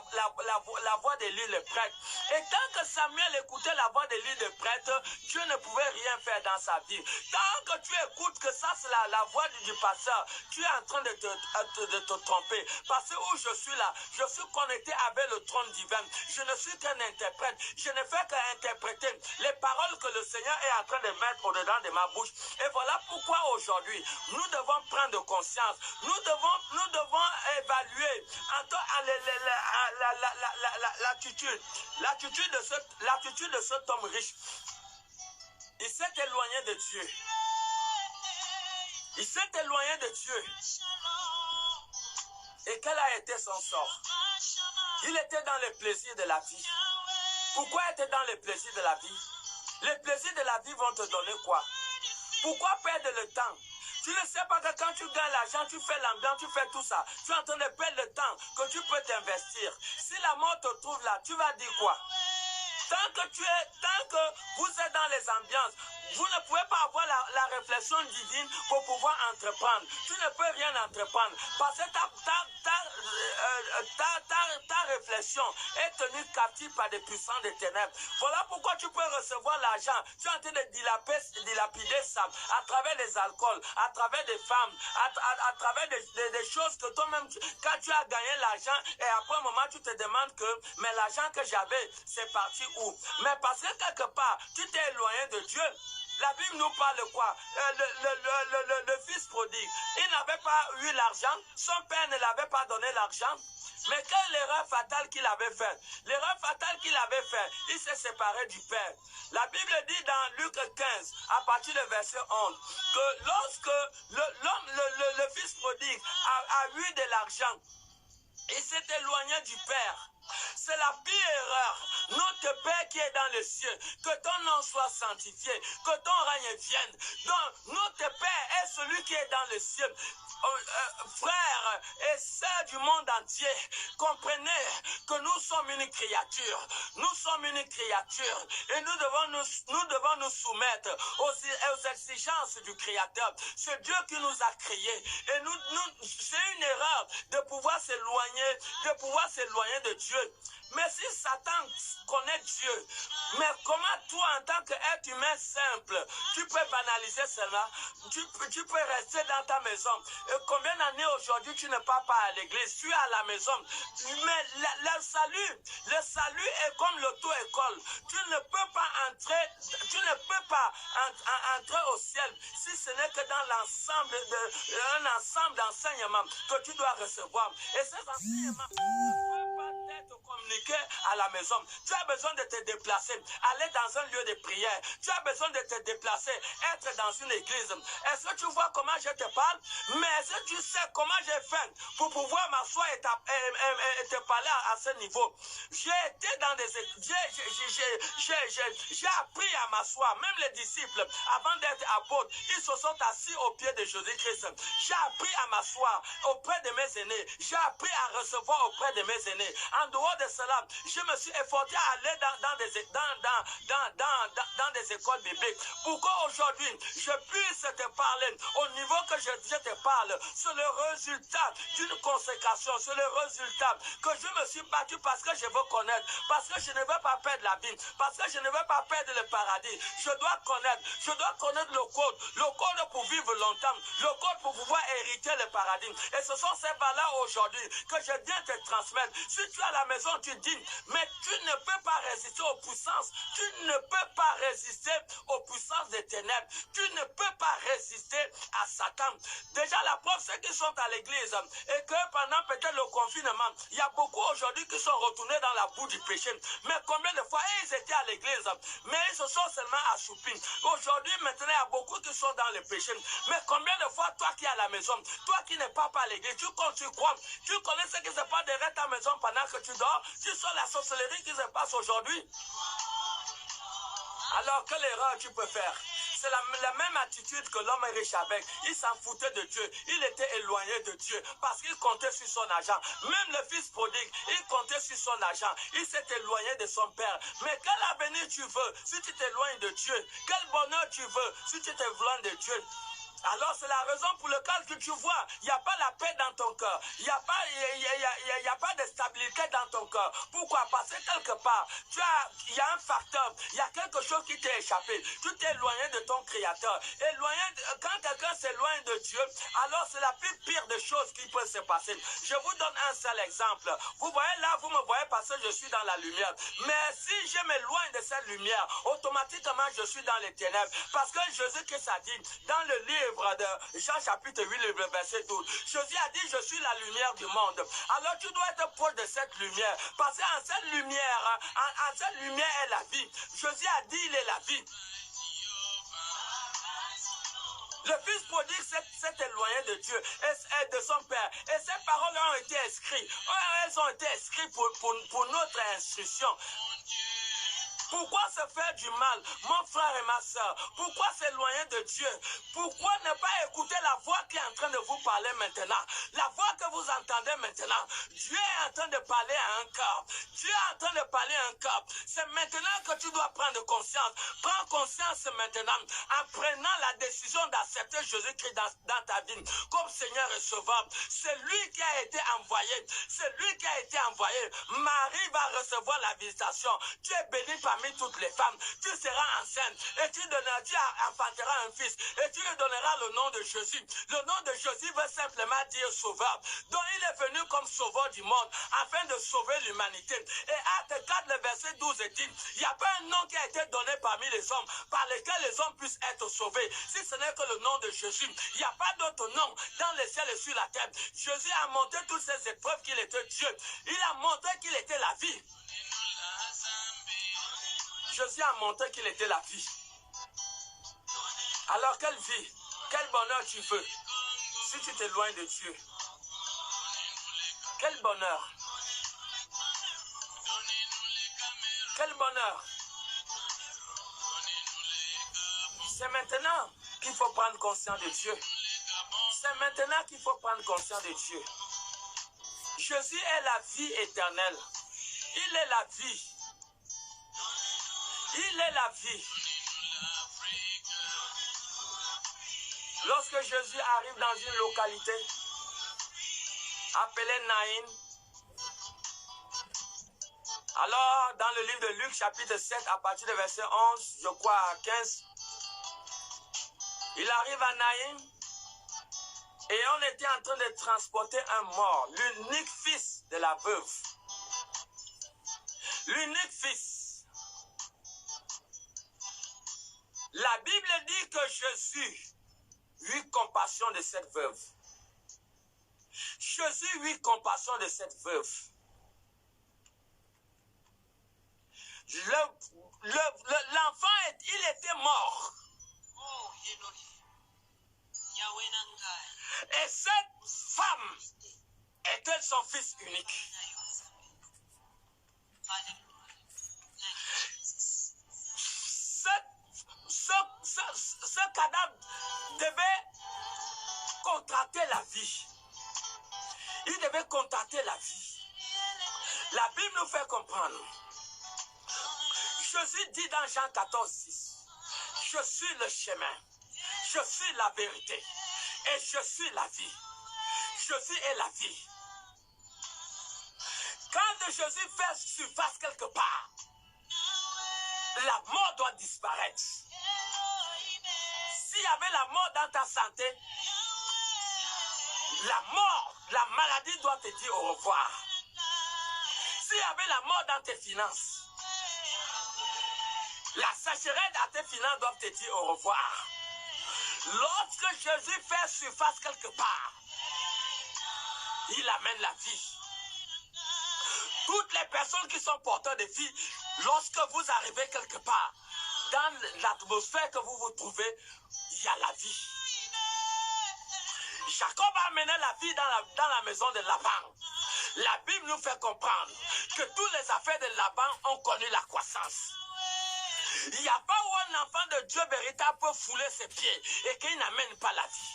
voix d'Élie le prêtre. Et tant que Samuel écoutait la voix d'Élie le prêtre, Dieu ne pouvait rien faire dans sa vie. Tant que tu écoutes que ça c'est la voix du pasteur, tu es en train de te tromper. Parce que où je suis là, je suis connecté avec le trône divin. Je ne suis qu'un interprète. Je ne fais qu'interpréter les paroles que le Seigneur est en train de mettre au-dedans de ma bouche. Et voilà pourquoi aujourd'hui, nous devons prendre conscience. Nous devons évaluer l'attitude de cet homme riche. Il s'est éloigné de Dieu. Il s'est éloigné de Dieu. Et quel a été son sort? Il était dans les plaisirs de la vie. Pourquoi était dans les plaisirs de la vie? Les plaisirs de la vie vont te donner quoi? Pourquoi perdre le temps? Tu ne sais pas que quand tu gagnes l'argent, tu fais l'ambiance, tu fais tout ça. Tu es en train de perdre le temps que tu peux t'investir. Si la mort te trouve là, tu vas dire quoi? Tant que vous êtes dans les ambiances, vous ne pouvez pas avoir la réflexion divine pour pouvoir entreprendre. Tu ne peux rien entreprendre parce que ta réflexion est tenue captive par des puissants des ténèbres. Voilà pourquoi tu peux recevoir l'argent. Tu es en train de dilapider ça à travers des alcools, à travers des femmes, à travers des choses que toi-même, quand tu as gagné l'argent et après un moment tu te demandes que mais l'argent que j'avais, c'est parti où? Mais parce que quelque part, tu t'es éloigné de Dieu. La Bible nous parle de quoi? Le fils prodigue, il n'avait pas eu l'argent, son père ne l'avait pas donné l'argent. Mais quelle l'erreur fatale qu'il avait faite? L'erreur fatale qu'il avait faite, il s'est séparé du père. La Bible dit dans Luc 15, à partir du verset 11, que lorsque le fils prodigue a eu de l'argent, il s'est éloigné du père. C'est la pire erreur. Notre Père qui est dans les cieux, que ton nom soit sanctifié, que ton règne vienne. Donc, notre Père est celui qui est dans les cieux. Frères et sœurs du monde entier, comprenez que nous sommes une créature. Nous sommes une créature et nous devons nous soumettre aux exigences du Créateur. C'est Dieu qui nous a créés. Et c'est une erreur de pouvoir s'éloigner de Dieu. Mais si Satan connaît Dieu, mais comment toi, en tant qu'être humain simple, tu peux banaliser cela? Tu peux rester dans ta maison. Et combien d'années aujourd'hui tu ne pars pas à l'église? Tu es à la maison. Mais le salut est comme l'auto-école. Tu ne peux pas entrer au ciel si ce n'est que dans un ensemble d'enseignements que tu dois recevoir. Et ces enseignements ne peuvent pas être communiqués à la maison. Tu as besoin de te déplacer, aller dans un lieu de prière. Tu as besoin de te déplacer, être dans une église. Est-ce que tu vois comment je te parle? Mais est-ce que tu sais comment j'ai fait pour pouvoir m'asseoir et te parler à ce niveau? J'ai été dans des... J'ai appris à m'asseoir. Même les disciples, avant d'être apôtres, ils se sont assis au pied de Jésus-Christ. J'ai appris à m'asseoir auprès de mes aînés. J'ai appris à recevoir auprès de mes aînés. En dehors de cela, je me suis efforcé à aller dans des écoles bibliques. Pourquoi aujourd'hui je puisse te parler au niveau que je te parle? C'est le résultat d'une consécration. C'est le résultat que je me suis battu parce que je veux connaître. Parce que je ne veux pas perdre la vie. Parce que je ne veux pas perdre le paradis. Je dois connaître le code. Le code pour vivre longtemps. Le code pour pouvoir hériter le paradis. Et ce sont ces valeurs aujourd'hui que je viens te transmettre. Si tu es à la maison, tu dis, mais tu ne peux pas résister aux puissances. Tu ne peux pas résister aux puissances des ténèbres. Tu ne peux pas résister à Satan. Déjà, la preuve, c'est qu'ils sont à l'église et que pendant peut-être le confinement, il y a beaucoup aujourd'hui qui sont retournés dans la boue du péché. Mais combien de fois ils étaient à l'église, mais ils se sont seulement assoupis. Aujourd'hui, maintenant, il y a beaucoup qui sont dans le péché. Mais combien de fois, toi qui es à la maison, toi qui n'es pas à l'église, tu crois, tu connais ce qui se passe derrière ta maison pendant que tu dors, tu sens la sorcellerie qui se passe aujourd'hui. Alors, quelle erreur tu peux faire? C'est la même attitude que l'homme riche avec. Il s'en foutait de Dieu. Il était éloigné de Dieu parce qu'il comptait sur son argent. Même le fils prodigue, il comptait sur son argent. Il s'est éloigné de son père. Mais quel avenir tu veux si tu t'éloignes de Dieu? Quel bonheur tu veux si tu t'éloignes de Dieu? Alors c'est la raison pour laquelle que tu vois, il n'y a pas la paix dans ton cœur. Il n'y a pas de stabilité dans ton cœur. Pourquoi? Parce que quelque part, il y a un facteur, il y a quelque chose qui t'est échappé. Tu t'es éloigné de ton Créateur. Quand quelqu'un s'éloigne de Dieu, alors c'est la plus pire des choses qui peut se passer. Je vous donne un seul exemple. Vous voyez là, vous me voyez parce que je suis dans la lumière. Mais si je m'éloigne de cette lumière, automatiquement je suis dans les ténèbres. Parce que Jésus-Christ a dit, dans le livre de Jean chapitre 8, le verset 12, Jésus a dit, je suis la lumière du monde. Alors tu dois être proche de cette lumière. Parce qu'en cette lumière, est la vie. Jésus a dit, il est la vie. Le fils prodigue s'est éloigné de Dieu et de son père. Et ces paroles ont été inscrites. Elles ont été inscrites pour notre instruction. Pourquoi se faire du mal, mon frère et ma soeur? Pourquoi s'éloigner de Dieu? Pourquoi ne pas écouter la voix qui est en train de vous parler maintenant? La voix que vous entendez maintenant, Dieu est en train de parler à un cœur. Dieu est en train de parler à un cœur. C'est maintenant que tu dois prendre conscience. Prends conscience maintenant en prenant la décision d'accepter Jésus-Christ dans ta vie comme Seigneur et Sauveur. C'est lui qui a été envoyé. C'est lui qui a été envoyé. Marie va recevoir la visitation. Tu es béni par parmi toutes les femmes. Tu seras enceinte et tu enfanteras un fils et tu lui donneras le nom de Jésus. Le nom de Jésus veut simplement dire sauveur. Donc il est venu comme sauveur du monde afin de sauver l'humanité. Et Acte 4, le verset 12 dit, il n'y a pas un nom qui a été donné parmi les hommes par lequel les hommes puissent être sauvés, si ce n'est que le nom de Jésus. Il n'y a pas d'autre nom dans les ciels et sur la terre. Jésus a montré toutes ces épreuves qu'il était Dieu. Il a montré qu'il était la vie. Jésus a montré qu'il était la vie. Alors quelle vie, quel bonheur tu veux si tu t'éloignes de Dieu? Quel bonheur! Quel bonheur! C'est maintenant qu'il faut prendre conscience de Dieu. C'est maintenant qu'il faut prendre conscience de Dieu. Jésus est la vie éternelle. Il est la vie. Il est la vie. Lorsque Jésus arrive dans une localité appelée Naïn, alors dans le livre de Luc chapitre 7 à partir du verset 11, je crois à 15, il arrive à Naïn et on était en train de transporter un mort, l'unique fils de la veuve. L'unique fils. La Bible dit que Jésus eut compassion de cette veuve. Jésus eut compassion de cette veuve. L'enfant, il était mort. Et cette femme était son fils unique. Ce cadavre devait contracter la vie. Il devait contracter la vie. La Bible nous fait comprendre. Jésus dit dans Jean 14, 6, je suis le chemin, je suis la vérité et je suis la vie. Jésus est la vie. Quand Jésus fait surface quelque part, la mort doit disparaître. S'il y avait la mort dans ta santé, la mort, la maladie doit te dire au revoir. S'il y avait la mort dans tes finances, la sécheresse à tes finances doit te dire au revoir. Lorsque Jésus fait surface quelque part, il amène la vie. Toutes les personnes qui sont porteurs de vie, lorsque vous arrivez quelque part, dans l'atmosphère que vous vous trouvez, il y a la vie. Jacob a amené la vie dans la maison de Laban. La Bible nous fait comprendre que toutes les affaires de Laban ont connu la croissance. Il n'y a pas où un enfant de Dieu véritable peut fouler ses pieds et qu'il n'amène pas la vie.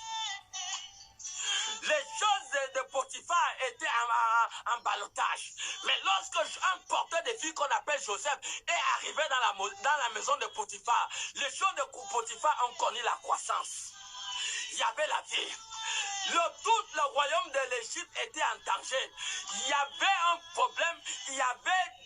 Les choses de Potiphar étaient en ballottage. Mais lorsque un porteur de vie qu'on appelle Joseph est arrivé dans la maison de Potiphar, les choses de Potiphar ont connu la croissance. Il y avait la vie. Tout le royaume de l'Égypte était en danger. Il y avait un problème.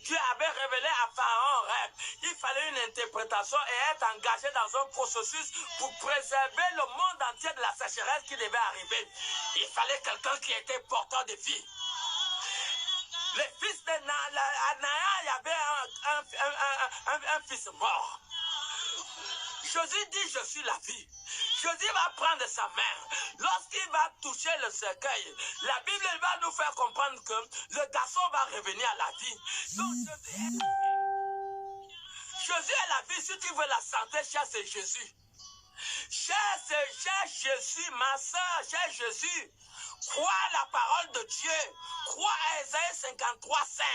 Dieu avait révélé à Pharaon un rêve. Il fallait une interprétation et être engagé dans un processus pour préserver le monde entier de la sécheresse qui devait arriver. Il fallait quelqu'un qui était porteur de vie. Les fils de Anaya, il y avait un fils mort. Jésus dit, je suis la vie. Jésus va prendre sa main. Lorsqu'il va toucher le cercueil, la Bible va nous faire comprendre que le garçon va revenir à la vie. Donc Jésus est la vie. Si tu veux la santé, cher, c'est Jésus. Cher Jésus, ma soeur, cher Jésus, crois la parole de Dieu. Crois à Ésaïe 53, 5.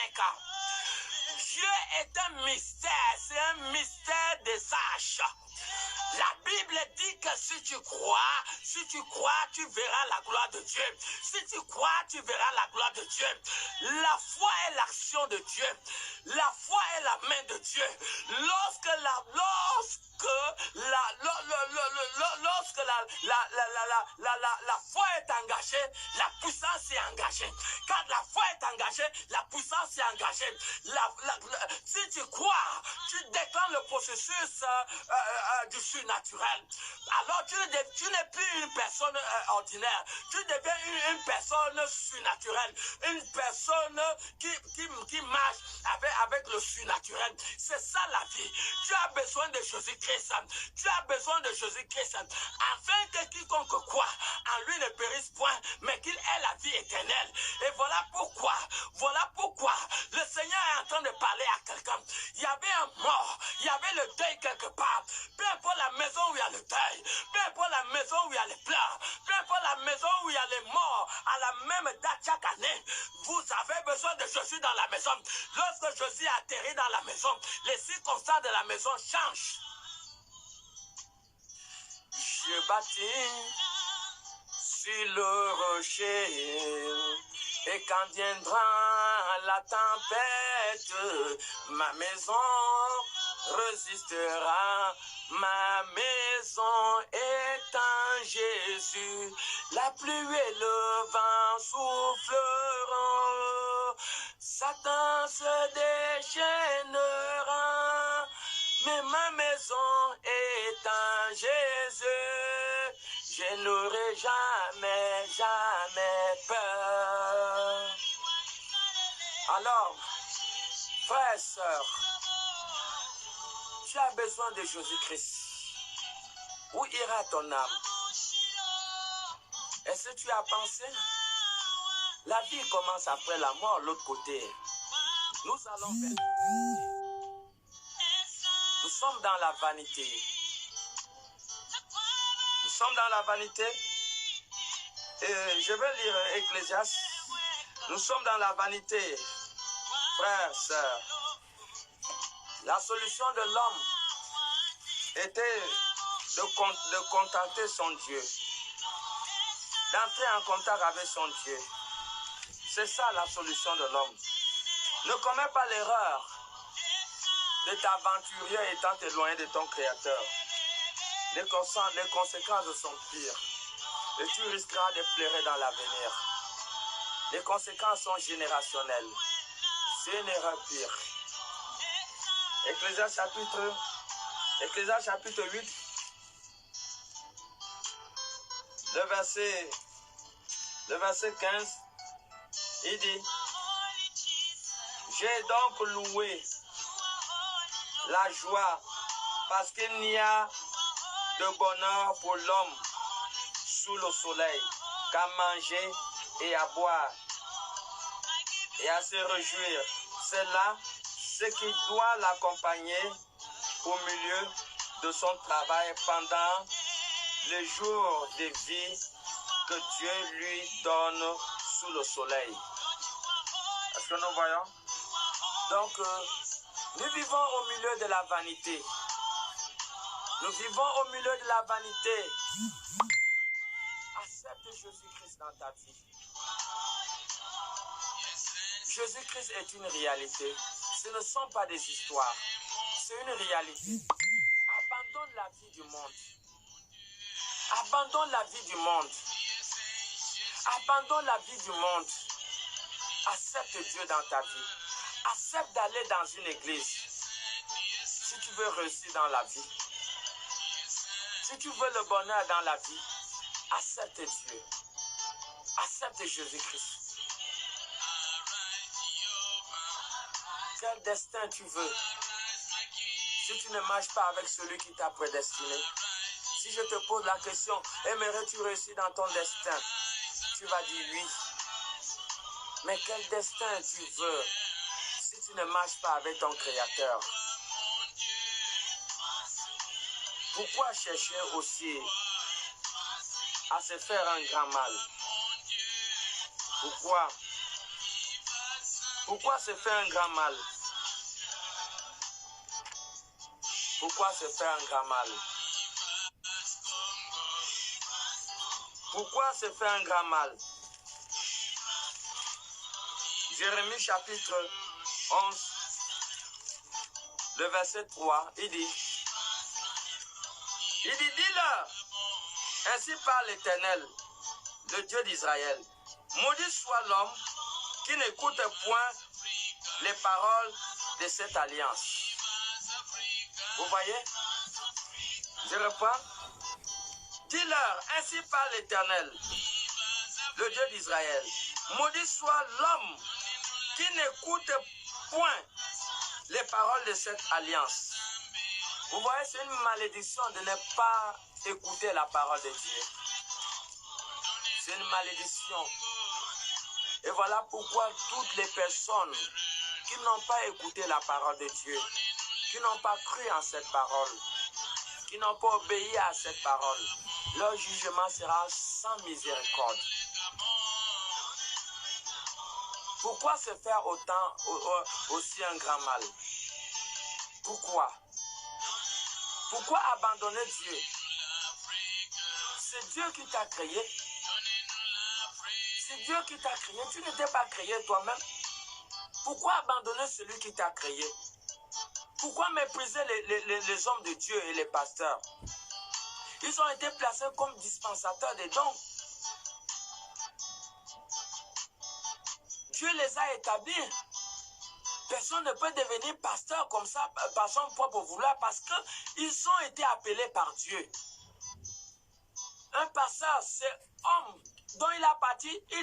Dieu est un mystère, c'est un mystère des sages. La Bible dit que si tu crois, tu verras la gloire de Dieu. Si tu crois, tu verras la gloire de Dieu. La foi est l'action de Dieu. La foi est la main de Dieu. Lorsque la foi est engagée, la puissance est engagée. Quand la foi est engagée, la puissance est engagée. Si tu crois, tu déclenches le processus du surnaturel. Alors tu n'es plus une personne ordinaire. Tu deviens une personne surnaturelle. Une personne qui marche avec le surnaturel. C'est ça la vie. Tu as besoin de Jésus-Christ. Tu as besoin de Jésus-Christ. Afin que quiconque croit en lui ne périsse point, mais qu'il ait la vie éternelle. Et voilà pourquoi le Seigneur est en train de parler à quelqu'un. Il y avait un mort, il y avait le deuil quelque part. Peu importe la maison où il y a le deuil, peu importe la maison où il y a les pleurs, peu importe la maison où il y a les morts, à la même date chaque année, vous avez besoin de Jésus dans la maison. Lorsque Jésus atterrit dans la maison, les circonstances de la maison changent. Je bâtis sur le rocher, et quand viendra la tempête, ma maison résistera. Ma maison est en Jésus. La pluie et le vent souffleront. Satan se déchaînera. Mais ma maison est en Jésus. Je n'aurai jamais, jamais peur. Alors, frères et sœurs, tu as besoin de Jésus-Christ. Où ira ton âme? Est-ce que tu as pensé? La vie commence après la mort, l'autre côté. Nous allons vers... Nous sommes dans la vanité. Nous sommes dans la vanité. Et je vais lire Ecclésiaste. Nous sommes dans la vanité. Frères, sœurs. La solution de l'homme était de contenter son Dieu. D'entrer en contact avec son Dieu. C'est ça la solution de l'homme. Ne commets pas l'erreur de t'aventurer étant éloigné de ton Créateur. Les conséquences sont pires. Et tu risqueras de pleurer dans l'avenir. Les conséquences sont générationnelles. C'est une erreur pire. Ecclésiaste chapitre 8, le verset 15, il dit: j'ai donc loué la joie parce qu'il n'y a de bonheur pour l'homme sous le soleil qu'à manger et à boire et à se réjouir. C'est là ce qui doit l'accompagner au milieu de son travail pendant les jours de vie que Dieu lui donne sous le soleil. Est-ce que nous voyons? Donc, nous vivons au milieu de la vanité. Nous vivons au milieu de la vanité. Accepte Jésus-Christ dans ta vie. Jésus-Christ est une réalité. Ce ne sont pas des histoires. C'est une réalité. Abandonne la vie du monde. Abandonne la vie du monde. Abandonne la vie du monde. Accepte Dieu dans ta vie. Accepte d'aller dans une église. Si tu veux réussir dans la vie. Si tu veux le bonheur dans la vie, accepte Dieu. Accepte Jésus-Christ. Quel destin tu veux? Si tu ne marches pas avec celui qui t'a prédestiné, si je te pose la question, aimerais-tu réussir dans ton destin? Tu vas dire oui. Mais quel destin tu veux si tu ne marches pas avec ton Créateur? Pourquoi chercher aussi à se faire un grand mal? Pourquoi se faire un grand mal? Pourquoi se faire un grand mal? Pourquoi se fait un grand mal? Jérémie chapitre 11, le verset 3, il dit, dis-leur, ainsi parle l'Éternel, le Dieu d'Israël, maudit soit l'homme qui n'écoute point les paroles de cette alliance. Vous voyez? Je reprends. Dis-leur, ainsi parle l'Éternel, le Dieu d'Israël, maudit soit l'homme qui n'écoute point les paroles de cette alliance. Vous voyez, c'est une malédiction de ne pas écouter la parole de Dieu. C'est une malédiction. Et voilà pourquoi toutes les personnes qui n'ont pas écouté la parole de Dieu, qui n'ont pas cru en cette parole, qui n'ont pas obéi à cette parole, leur jugement sera sans miséricorde. Pourquoi se faire aussi un grand mal? Pourquoi? Pourquoi abandonner Dieu? C'est Dieu qui t'a créé. C'est Dieu qui t'a créé. Tu ne t'es pas créé toi-même. Pourquoi abandonner celui qui t'a créé? Pourquoi mépriser les hommes de Dieu et les pasteurs? Ils ont été placés comme dispensateurs des dons. Dieu les a établis. Personne ne peut devenir pasteur comme ça par son propre vouloir parce qu'ils ont été appelés par Dieu. Un pasteur, c'est homme dont il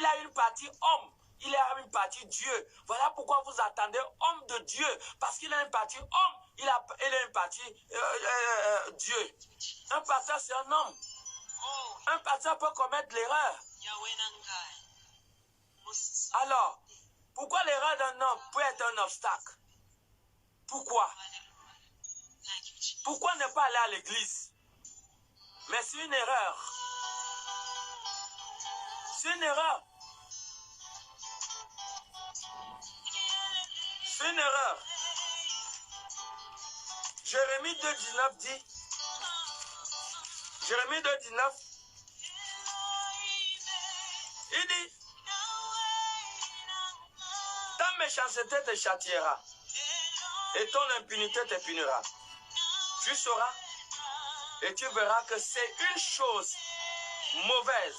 a une partie homme. Il a une partie Dieu. Voilà pourquoi vous attendez homme de Dieu. Parce qu'il a une partie homme, il a une partie Dieu. Un pasteur, c'est un homme. Un pasteur peut commettre l'erreur. Alors, pourquoi l'erreur d'un homme peut être un obstacle? Pourquoi? Pourquoi ne pas aller à l'église? Mais c'est une erreur. C'est une erreur. C'est une erreur. Jérémie 2,19 dit, Jérémie 2,19, il dit, ta méchanceté te châtiera et ton impunité te punira. Tu sauras et tu verras que c'est une chose mauvaise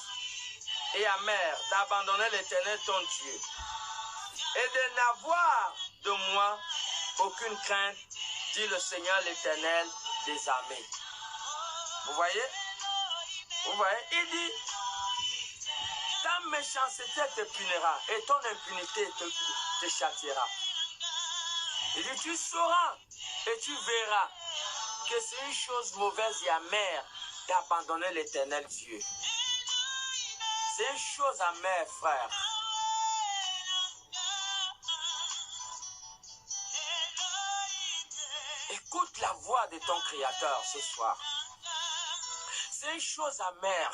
et amère d'abandonner l'Éternel ton Dieu et de n'avoir de moi aucune crainte, dit le Seigneur l'Éternel des armées. Vous voyez? Vous voyez? Il dit, ta méchanceté te punira et ton impunité te châtiera. Il dit, tu sauras et tu verras que c'est une chose mauvaise et amère d'abandonner l'Éternel Dieu. C'est une chose amère, frère. Écoute la voix de ton Créateur ce soir. C'est une chose amère.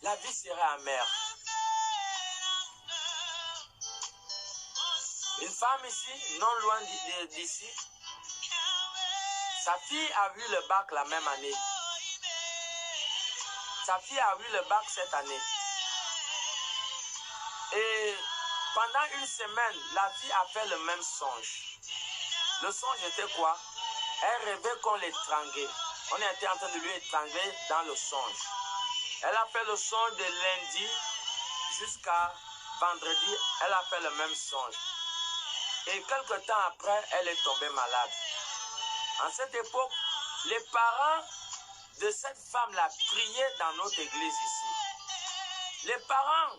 La vie serait amère. Une femme ici, non loin d'ici, sa fille a eu le bac la même année. Sa fille a eu le bac cette année. Et pendant une semaine, la fille a fait le même songe. Le songe était quoi? Elle rêvait qu'on l'étranglait. On était en train de lui étrangler dans le songe. Elle a fait le songe de lundi jusqu'à vendredi. Elle a fait le même songe. Et quelque temps après, elle est tombée malade. En cette époque, les parents de cette femme-là priaient dans notre église ici. Les parents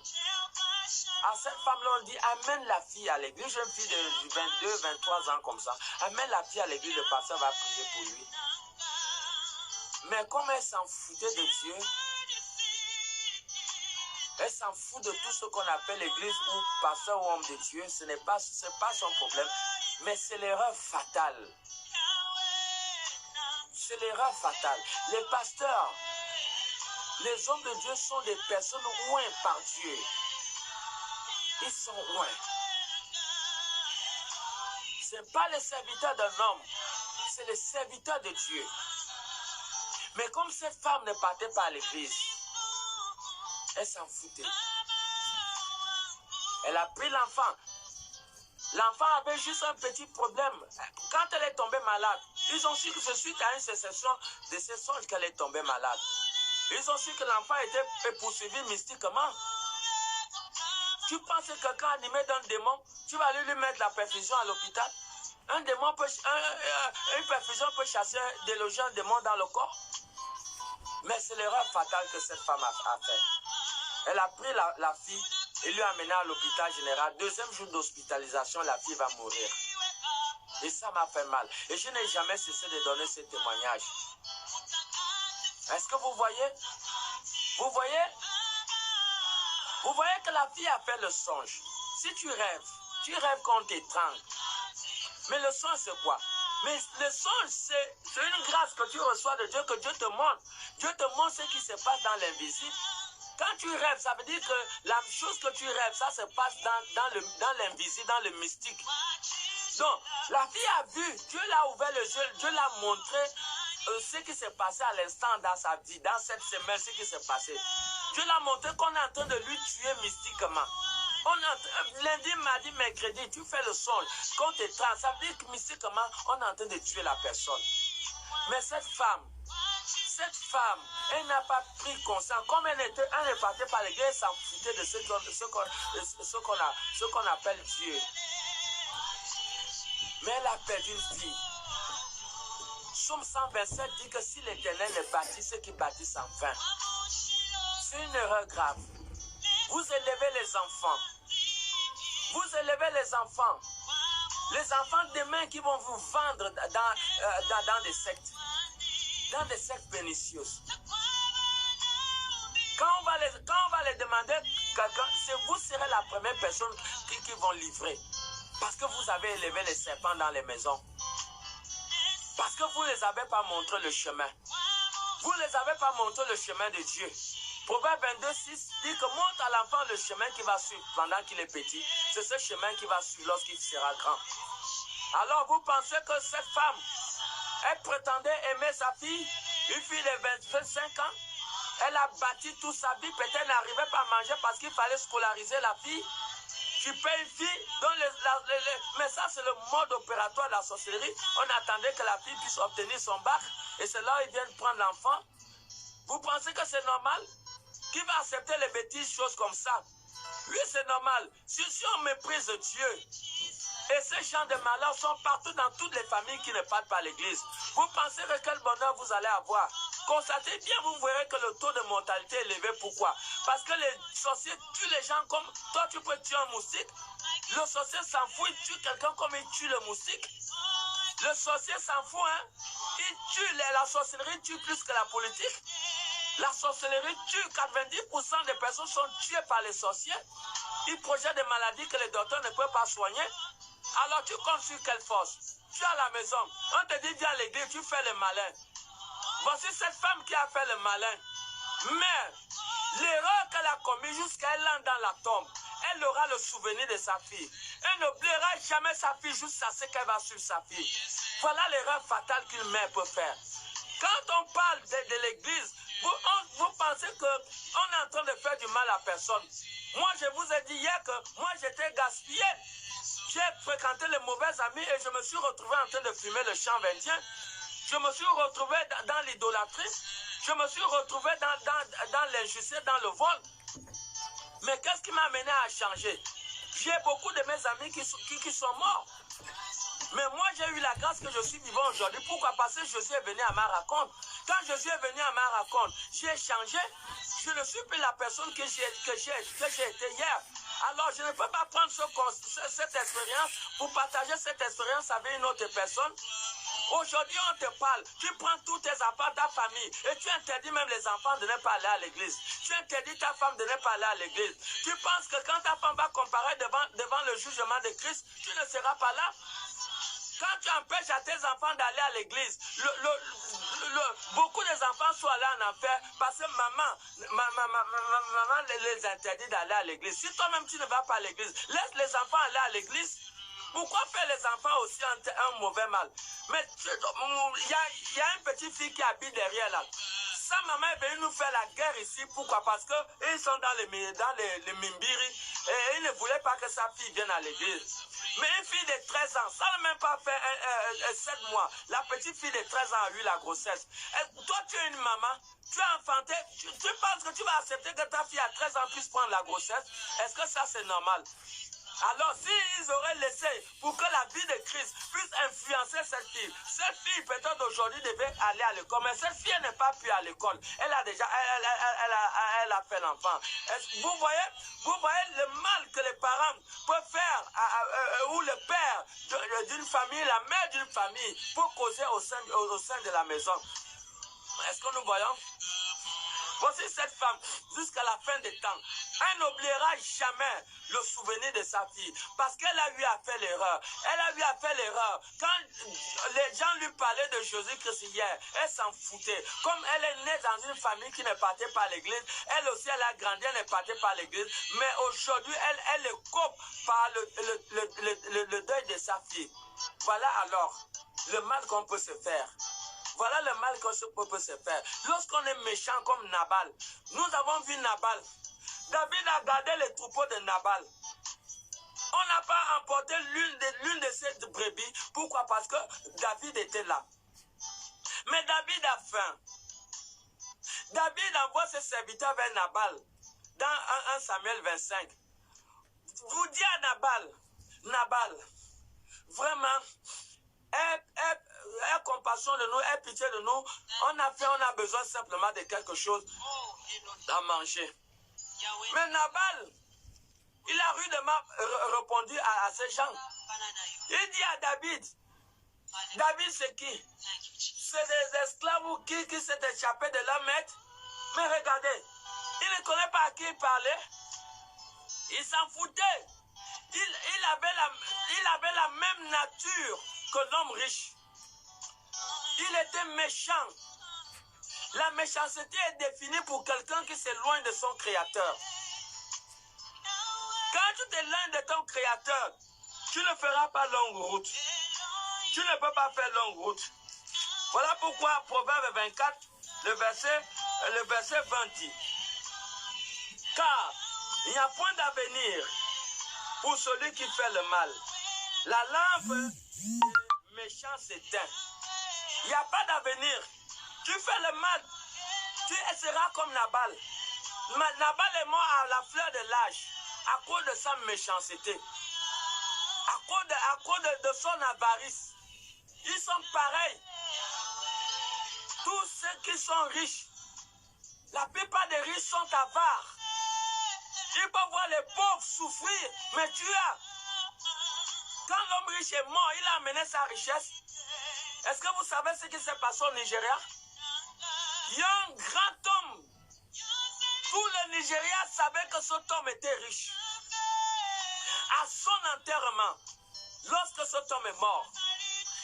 à cette femme-là ont dit, amène la fille à l'église. Une jeune fille de 22, 23 ans comme ça. Amène la fille à l'église, le pasteur va prier pour lui. Mais comme elle s'en foutait de Dieu, elle s'en fout de tout ce qu'on appelle l'église ou pasteur ou homme de Dieu. Ce n'est pas son problème, mais c'est l'erreur fatale. C'est l'erreur fatale. Les pasteurs, les hommes de Dieu sont des personnes ointes par Dieu. Ils sont oints. Ce n'est pas les serviteurs d'un homme, c'est les serviteurs de Dieu. Mais comme cette femme ne partait pas à l'église, elle s'en foutait. Elle a pris l'enfant. L'enfant avait juste un petit problème. Quand elle est tombée malade, ils ont su que c'est suite à une sécession de ces songes qu'elle est tombée malade. Ils ont su que l'enfant était poursuivi mystiquement. Tu penses que quelqu'un animé d'un démon, tu vas aller lui mettre la perfusion à l'hôpital? Une perfusion peut chasser, déloger un démon dans le corps. Mais c'est l'erreur fatale que cette femme a fait. Elle a pris la fille et lui a amené à l'hôpital général. Deuxième jour d'hospitalisation, la fille va mourir. Et ça m'a fait mal. Et je n'ai jamais cessé de donner ce témoignage. Est-ce que vous voyez? Vous voyez que la fille a fait le songe. Si tu rêves qu'on t'étrangle. Mais le songe, c'est quoi? Mais le songe, c'est une grâce que tu reçois de Dieu, que Dieu te montre. Dieu te montre ce qui se passe dans l'invisible. Quand tu rêves, ça veut dire que la chose que tu rêves, ça se passe dans l'invisible, dans le mystique. Donc, la fille a vu, Dieu l'a ouvert les yeux, Dieu l'a montré ce qui s'est passé à l'instant dans sa vie, dans cette semaine, ce qui s'est passé. Dieu l'a montré qu'on est en train de lui tuer mystiquement. Lundi, mardi, mercredi, tu fais le songe, qu'on te trans, ça veut dire que mystiquement, on est en train de tuer la personne. Mais cette femme, elle n'a pas pris conscience. Comme elle ne partait pas l'église, elle s'en foutait de ce qu'on appelle Dieu. Mais elle a perdu une fille. Psaume 127 dit que si l'Éternel ne bâtit, ceux qui bâtissent en vain. C'est une erreur grave. Vous élevez les enfants. Vous élevez les enfants. Les enfants demain qui vont vous vendre dans des sectes. Dans des sectes pernicieuses. Quand on va les demander, vous serez la première personne qui vont livrer. Parce que vous avez élevé les serpents dans les maisons. Parce que vous ne les avez pas montré le chemin. Vous ne les avez pas montré le chemin de Dieu. Proverbe 22:6 dit que montre à l'enfant le chemin qu'il va suivre pendant qu'il est petit. C'est ce chemin qu'il va suivre lorsqu'il sera grand. Alors vous pensez que cette femme, elle prétendait aimer sa fille, une fille de 25 ans. Elle a bâti toute sa vie, peut-être n'arrivait pas à manger parce qu'il fallait scolariser la fille. Tu payes une fille, mais ça c'est le mode opératoire de la sorcellerie. On attendait que la fille puisse obtenir son bac et c'est là où ils viennent prendre l'enfant. Vous pensez que c'est normal? Qui va accepter les bêtises, choses comme ça? Oui, c'est normal. Si on méprise Dieu, et ces gens de malheur sont partout dans toutes les familles qui ne partent pas à l'église. Vous pensez que quel bonheur vous allez avoir? Constatez bien, vous verrez que le taux de mortalité est élevé. Pourquoi? Parce que les sorciers tuent les gens comme... Toi, tu peux tuer un moustique. Le sorcier s'en fout, il tue quelqu'un comme il tue le moustique. Le sorcier s'en fout, hein? Il tue, la sorcellerie tue plus que la politique. La sorcellerie tue, 90% des personnes sont tuées par les sorciers. Ils projettent des maladies que les docteurs ne peuvent pas soigner. Alors tu comptes sur quelle force? Tu es à la maison, on te dit viens à l'église, tu fais le malin. Voici cette femme qui a fait le malin. Mais l'erreur qu'elle a commise jusqu'à elle entre dans la tombe, elle aura le souvenir de sa fille. Elle n'oubliera jamais sa fille jusqu'à ce qu'elle va suivre sa fille. Voilà l'erreur fatale qu'une mère peut faire. Quand on parle de l'église, vous pensez qu'on est en train de faire du mal à personne. Moi, je vous ai dit hier que moi, j'étais gaspillé. J'ai fréquenté les mauvais amis et je me suis retrouvé en train de fumer le champ indien. Je me suis retrouvé dans l'idolâtrie. Je me suis retrouvé dans l'injustice, dans le vol. Mais qu'est-ce qui m'a amené à changer? J'ai beaucoup de mes amis qui sont morts. Mais moi, j'ai eu la grâce que je suis vivant aujourd'hui. Pourquoi? Parce que Jésus est venu à ma rencontre. Quand Jésus est venu à ma rencontre, j'ai changé. Je ne suis plus la personne que j'ai été hier. Alors, je ne peux pas prendre cette expérience pour partager cette expérience avec une autre personne. Aujourd'hui, on te parle. Tu prends tous tes enfants, ta famille, et tu interdis même les enfants de ne pas aller à l'église. Tu interdis ta femme de ne pas aller à l'église. Tu penses que quand ta femme va comparer devant le jugement de Christ, tu ne seras pas là? Quand tu empêches à tes enfants d'aller à l'église, beaucoup des enfants sont allés en enfer parce que maman les interdit d'aller à l'église. Si toi-même tu ne vas pas à l'église, laisse les enfants aller à l'église. Pourquoi faire les enfants aussi un mauvais mal? Mais il y a une petite fille qui habite derrière là. Sa maman est venue nous faire la guerre ici. Pourquoi? Parce qu'ils sont dans les Mimbiri et ils ne voulaient pas que sa fille vienne à l'église. Mais une fille de 13 ans, ça n'a même pas fait 7 mois. La petite fille de 13 ans a eu la grossesse. Et toi, tu es une maman, tu as enfanté, tu penses que tu vas accepter que ta fille à 13 ans puisse prendre la grossesse? Est-ce que ça c'est normal? Alors, s'ils auraient laissé pour que la vie de Christ puisse influencer cette fille peut-être aujourd'hui devait aller à l'école, mais cette fille n'est pas pu à l'école. Elle a déjà, elle a fait l'enfant. Vous voyez le mal que les parents peuvent faire, ou le père d'une famille, la mère d'une famille, peut causer au sein de la maison. Est-ce que nous voyons? Voici cette femme, jusqu'à la fin des temps, elle n'oubliera jamais le souvenir de sa fille, parce qu'elle a eu à faire l'erreur. Elle a eu à faire l'erreur. Quand les gens lui parlaient de Jésus-Christ hier, elle s'en foutait. Comme elle est née dans une famille qui ne partait pas à l'église, elle aussi, elle a grandi, elle ne partait pas à l'église, mais aujourd'hui, elle le coupe par le deuil de sa fille. Voilà alors le mal qu'on peut se faire. Voilà le mal qu'on peut se faire. Lorsqu'on est méchant comme Nabal, nous avons vu Nabal. David a gardé les troupeaux de Nabal. On n'a pas emporté l'une de ces brebis. Pourquoi? Parce que David était là. Mais David a faim. David envoie ses serviteurs vers Nabal. Dans 1 Samuel 25. Vous dites à Nabal, vraiment, aie compassion de nous, aie pitié de nous. On a besoin simplement de quelque chose à manger. Mais Nabal, il a rudement répondu à ces gens. Il dit à David c'est qui? C'est des esclaves qui s'est échappé de leur maître. Mais regardez, il ne connaît pas à qui il parlait. Il s'en foutait. Il avait la même nature que l'homme riche. Il était méchant. La méchanceté est définie pour quelqu'un qui s'éloigne de son créateur. Quand tu t'éloignes de ton créateur, tu ne feras pas longue route. Tu ne peux pas faire longue route. Voilà pourquoi Proverbe 24, le verset 20 dit: car il n'y a point d'avenir pour celui qui fait le mal. La lampe du méchant s'éteint. Il n'y a pas d'avenir. Tu fais le mal, tu seras comme Nabal. Nabal est mort à la fleur de l'âge à cause de sa méchanceté, à cause de son avarice. Ils sont pareils. Tous ceux qui sont riches, la plupart des riches sont avares. Ils peuvent voir les pauvres souffrir, mais tu as. Quand l'homme riche est mort, il a amené sa richesse. Est-ce que vous savez ce qui s'est passé au Nigeria? Il y a un grand homme. Tout le Nigeria savait que cet homme était riche. À son enterrement, lorsque cet homme est mort,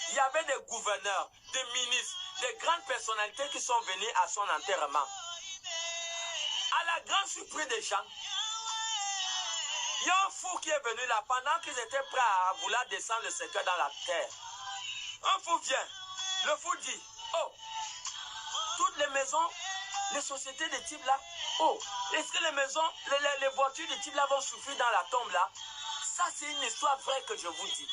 il y avait des gouverneurs, des ministres, des grandes personnalités qui sont venus à son enterrement. À la grande surprise des gens, il y a un fou qui est venu là pendant qu'ils étaient prêts à vouloir descendre le cercueil dans la terre. Un fou vient. Le fou dit: oh, toutes les maisons, les sociétés de type là, oh, est-ce que les maisons, les voitures de type là vont souffrir dans la tombe là? Ça, c'est une histoire vraie que je vous dis.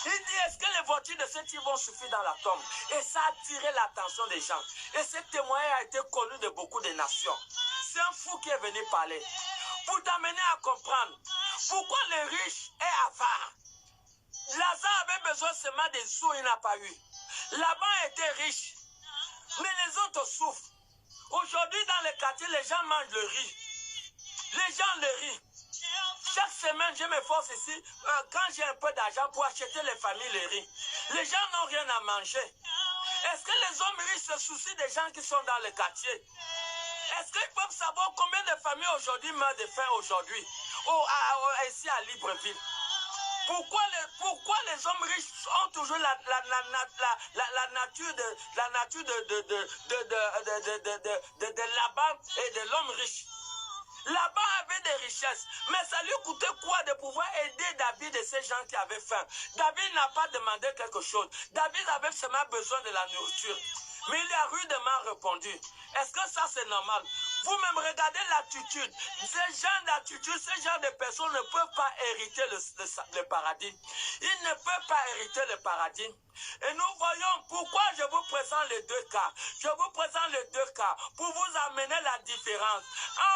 Il dit: est-ce que les voitures de ce type vont souffrir dans la tombe? Et ça a attiré l'attention des gens. Et ce témoignage a été connu de beaucoup de nations. C'est un fou qui est venu parler pour t'amener à comprendre pourquoi les riches est avare. Lazare avait besoin seulement des sous, il n'a pas eu. Laban était riche, mais les autres souffrent. Aujourd'hui, dans les quartiers, les gens mangent le riz. Les gens le riz. Chaque semaine, je m'efforce ici, quand j'ai un peu d'argent pour acheter les familles le riz. Les gens n'ont rien à manger. Est-ce que les hommes riches se soucient des gens qui sont dans les quartiers? Est-ce qu'ils peuvent savoir combien de familles aujourd'hui meurent de faim aujourd'hui? Ici à Libreville. Pourquoi les hommes riches ont toujours la nature de Laban et de l'homme riche? Laban avait des richesses. Mais ça lui coûtait quoi de pouvoir aider David et ces gens qui avaient faim? David n'a pas demandé quelque chose. David avait seulement besoin de la nourriture. Mais il a rudement répondu. Est-ce que ça c'est normal? Vous-même regardez l'attitude. Ces gens d'attitude, ces gens de personnes ne peuvent pas hériter le paradis. Ils ne peuvent pas hériter le paradis. Et nous voyons pourquoi je vous présente les deux cas. Je vous présente les deux cas pour vous amener la différence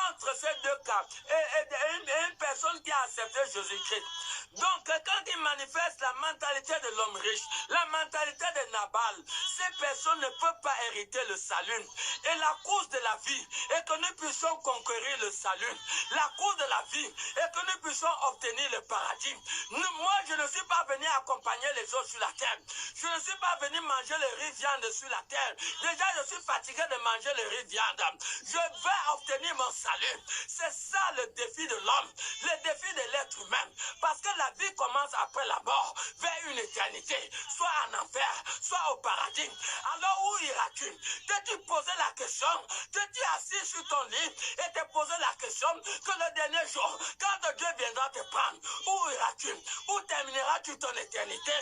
entre ces deux cas et une personne qui a accepté Jésus-Christ. Donc, quand il manifeste la mentalité de l'homme riche, la mentalité de Nabal, ces personnes ne peuvent pas hériter le salut. Et la cause de la vie est que nous puissions conquérir le salut. La cause de la vie est que nous puissions obtenir le paradis. Moi, je ne suis pas venu accompagner les autres sur la terre. Je ne suis pas venu manger le riz viande sur la terre. Déjà, je suis fatigué de manger le riz viande. Je vais obtenir mon salut. C'est ça le défi de l'homme, le défi de l'être humain. Parce que la vie commence après la mort, vers une éternité, soit en enfer, soit au paradis. Alors où iras-tu? T'es-tu posé la question? T'es-tu assis sur ton lit et te poser la question que le dernier jour, quand Dieu viendra te prendre, où iras-tu? Où termineras-tu ton éternité?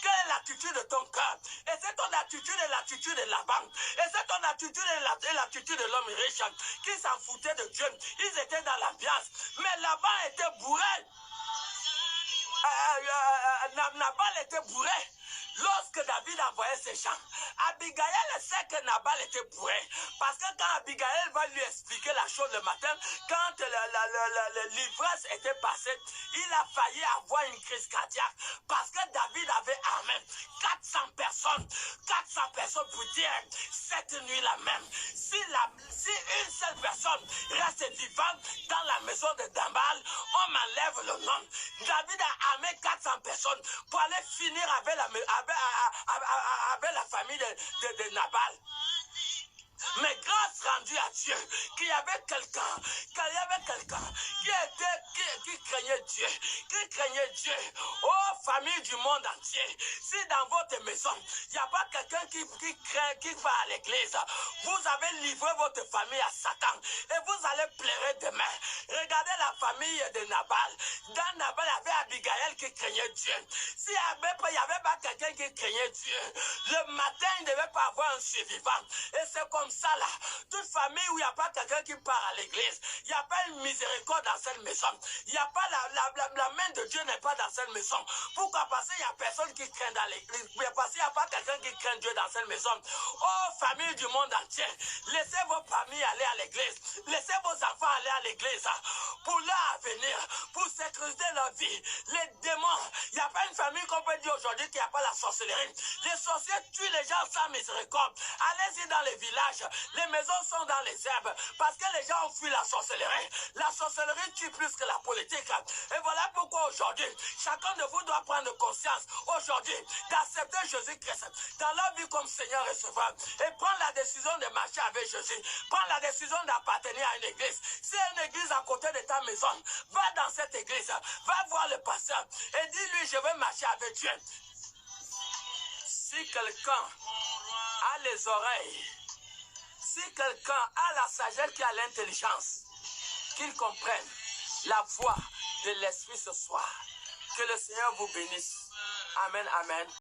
Quelle est l'attitude de ton cœur? Et c'est ton attitude et l'attitude de la banque. Et c'est ton attitude et l'attitude de l'homme riche qui s'en foutait de Dieu. Ils étaient dans l'ambiance. Mais là-bas était bourré. Nabal était bourré. Lorsque David envoyait ses gens, Abigail sait que Nabal était bourré. Parce que quand Abigail va lui expliquer la chose le matin, quand l'ivresse était passée, il a failli avoir une crise cardiaque. Parce que David avait armé 400 personnes. 400 personnes pour dire, cette nuit-là même, si une seule personne reste vivante dans la maison de Nabal, on m'enlève le nom. David a armé 400 personnes pour aller finir avec la famille de Nabal. Mais grâce rendue à Dieu, qu'il y avait quelqu'un qui craignait Dieu. Oh, famille du monde entier, si dans votre maison, il n'y a pas quelqu'un qui va à l'église, vous avez livré votre famille à Satan et vous allez pleurer demain. Regardez la famille de Nabal. Dans Nabal, il y avait Abigail qui craignait Dieu. S'il n'y avait pas quelqu'un qui craignait Dieu, le matin, il ne devait pas avoir un survivant. Et c'est comme ça là, toute famille où il n'y a pas quelqu'un qui part à l'église, il n'y a pas une miséricorde dans cette maison, il n'y a pas la main de Dieu n'est pas dans cette maison. Pourquoi? Parce qu'il n'y a personne qui craint dans l'église, parce qu'il n'y a pas quelqu'un qui craint Dieu dans cette maison. Oh, famille du monde entier, laissez vos familles aller à l'église, laissez vos enfants aller à l'église pour leur avenir, pour sécuriser leur vie. Les démons, il n'y a pas une famille qu'on peut dire aujourd'hui qu'il n'y a pas la sorcellerie. Les sorciers tuent les gens sans miséricorde. Allez-y dans les villages, les maisons sont dans les herbes, parce que les gens ont fui la sorcellerie. La sorcellerie tue plus que la politique. Et voilà pourquoi aujourd'hui, chacun de vous doit prendre conscience aujourd'hui d'accepter Jésus-Christ dans leur vie comme Seigneur et Sauveur et prendre la décision de marcher avec Jésus. Prendre la décision d'appartenir à une église. Si une église à côté de ta maison, va dans cette église, va voir le pasteur et dis-lui, je veux marcher avec Dieu. Si quelqu'un a les oreilles, si quelqu'un a la sagesse qui a l'intelligence, qu'il comprenne la voix de l'Esprit ce soir. Que le Seigneur vous bénisse. Amen, amen.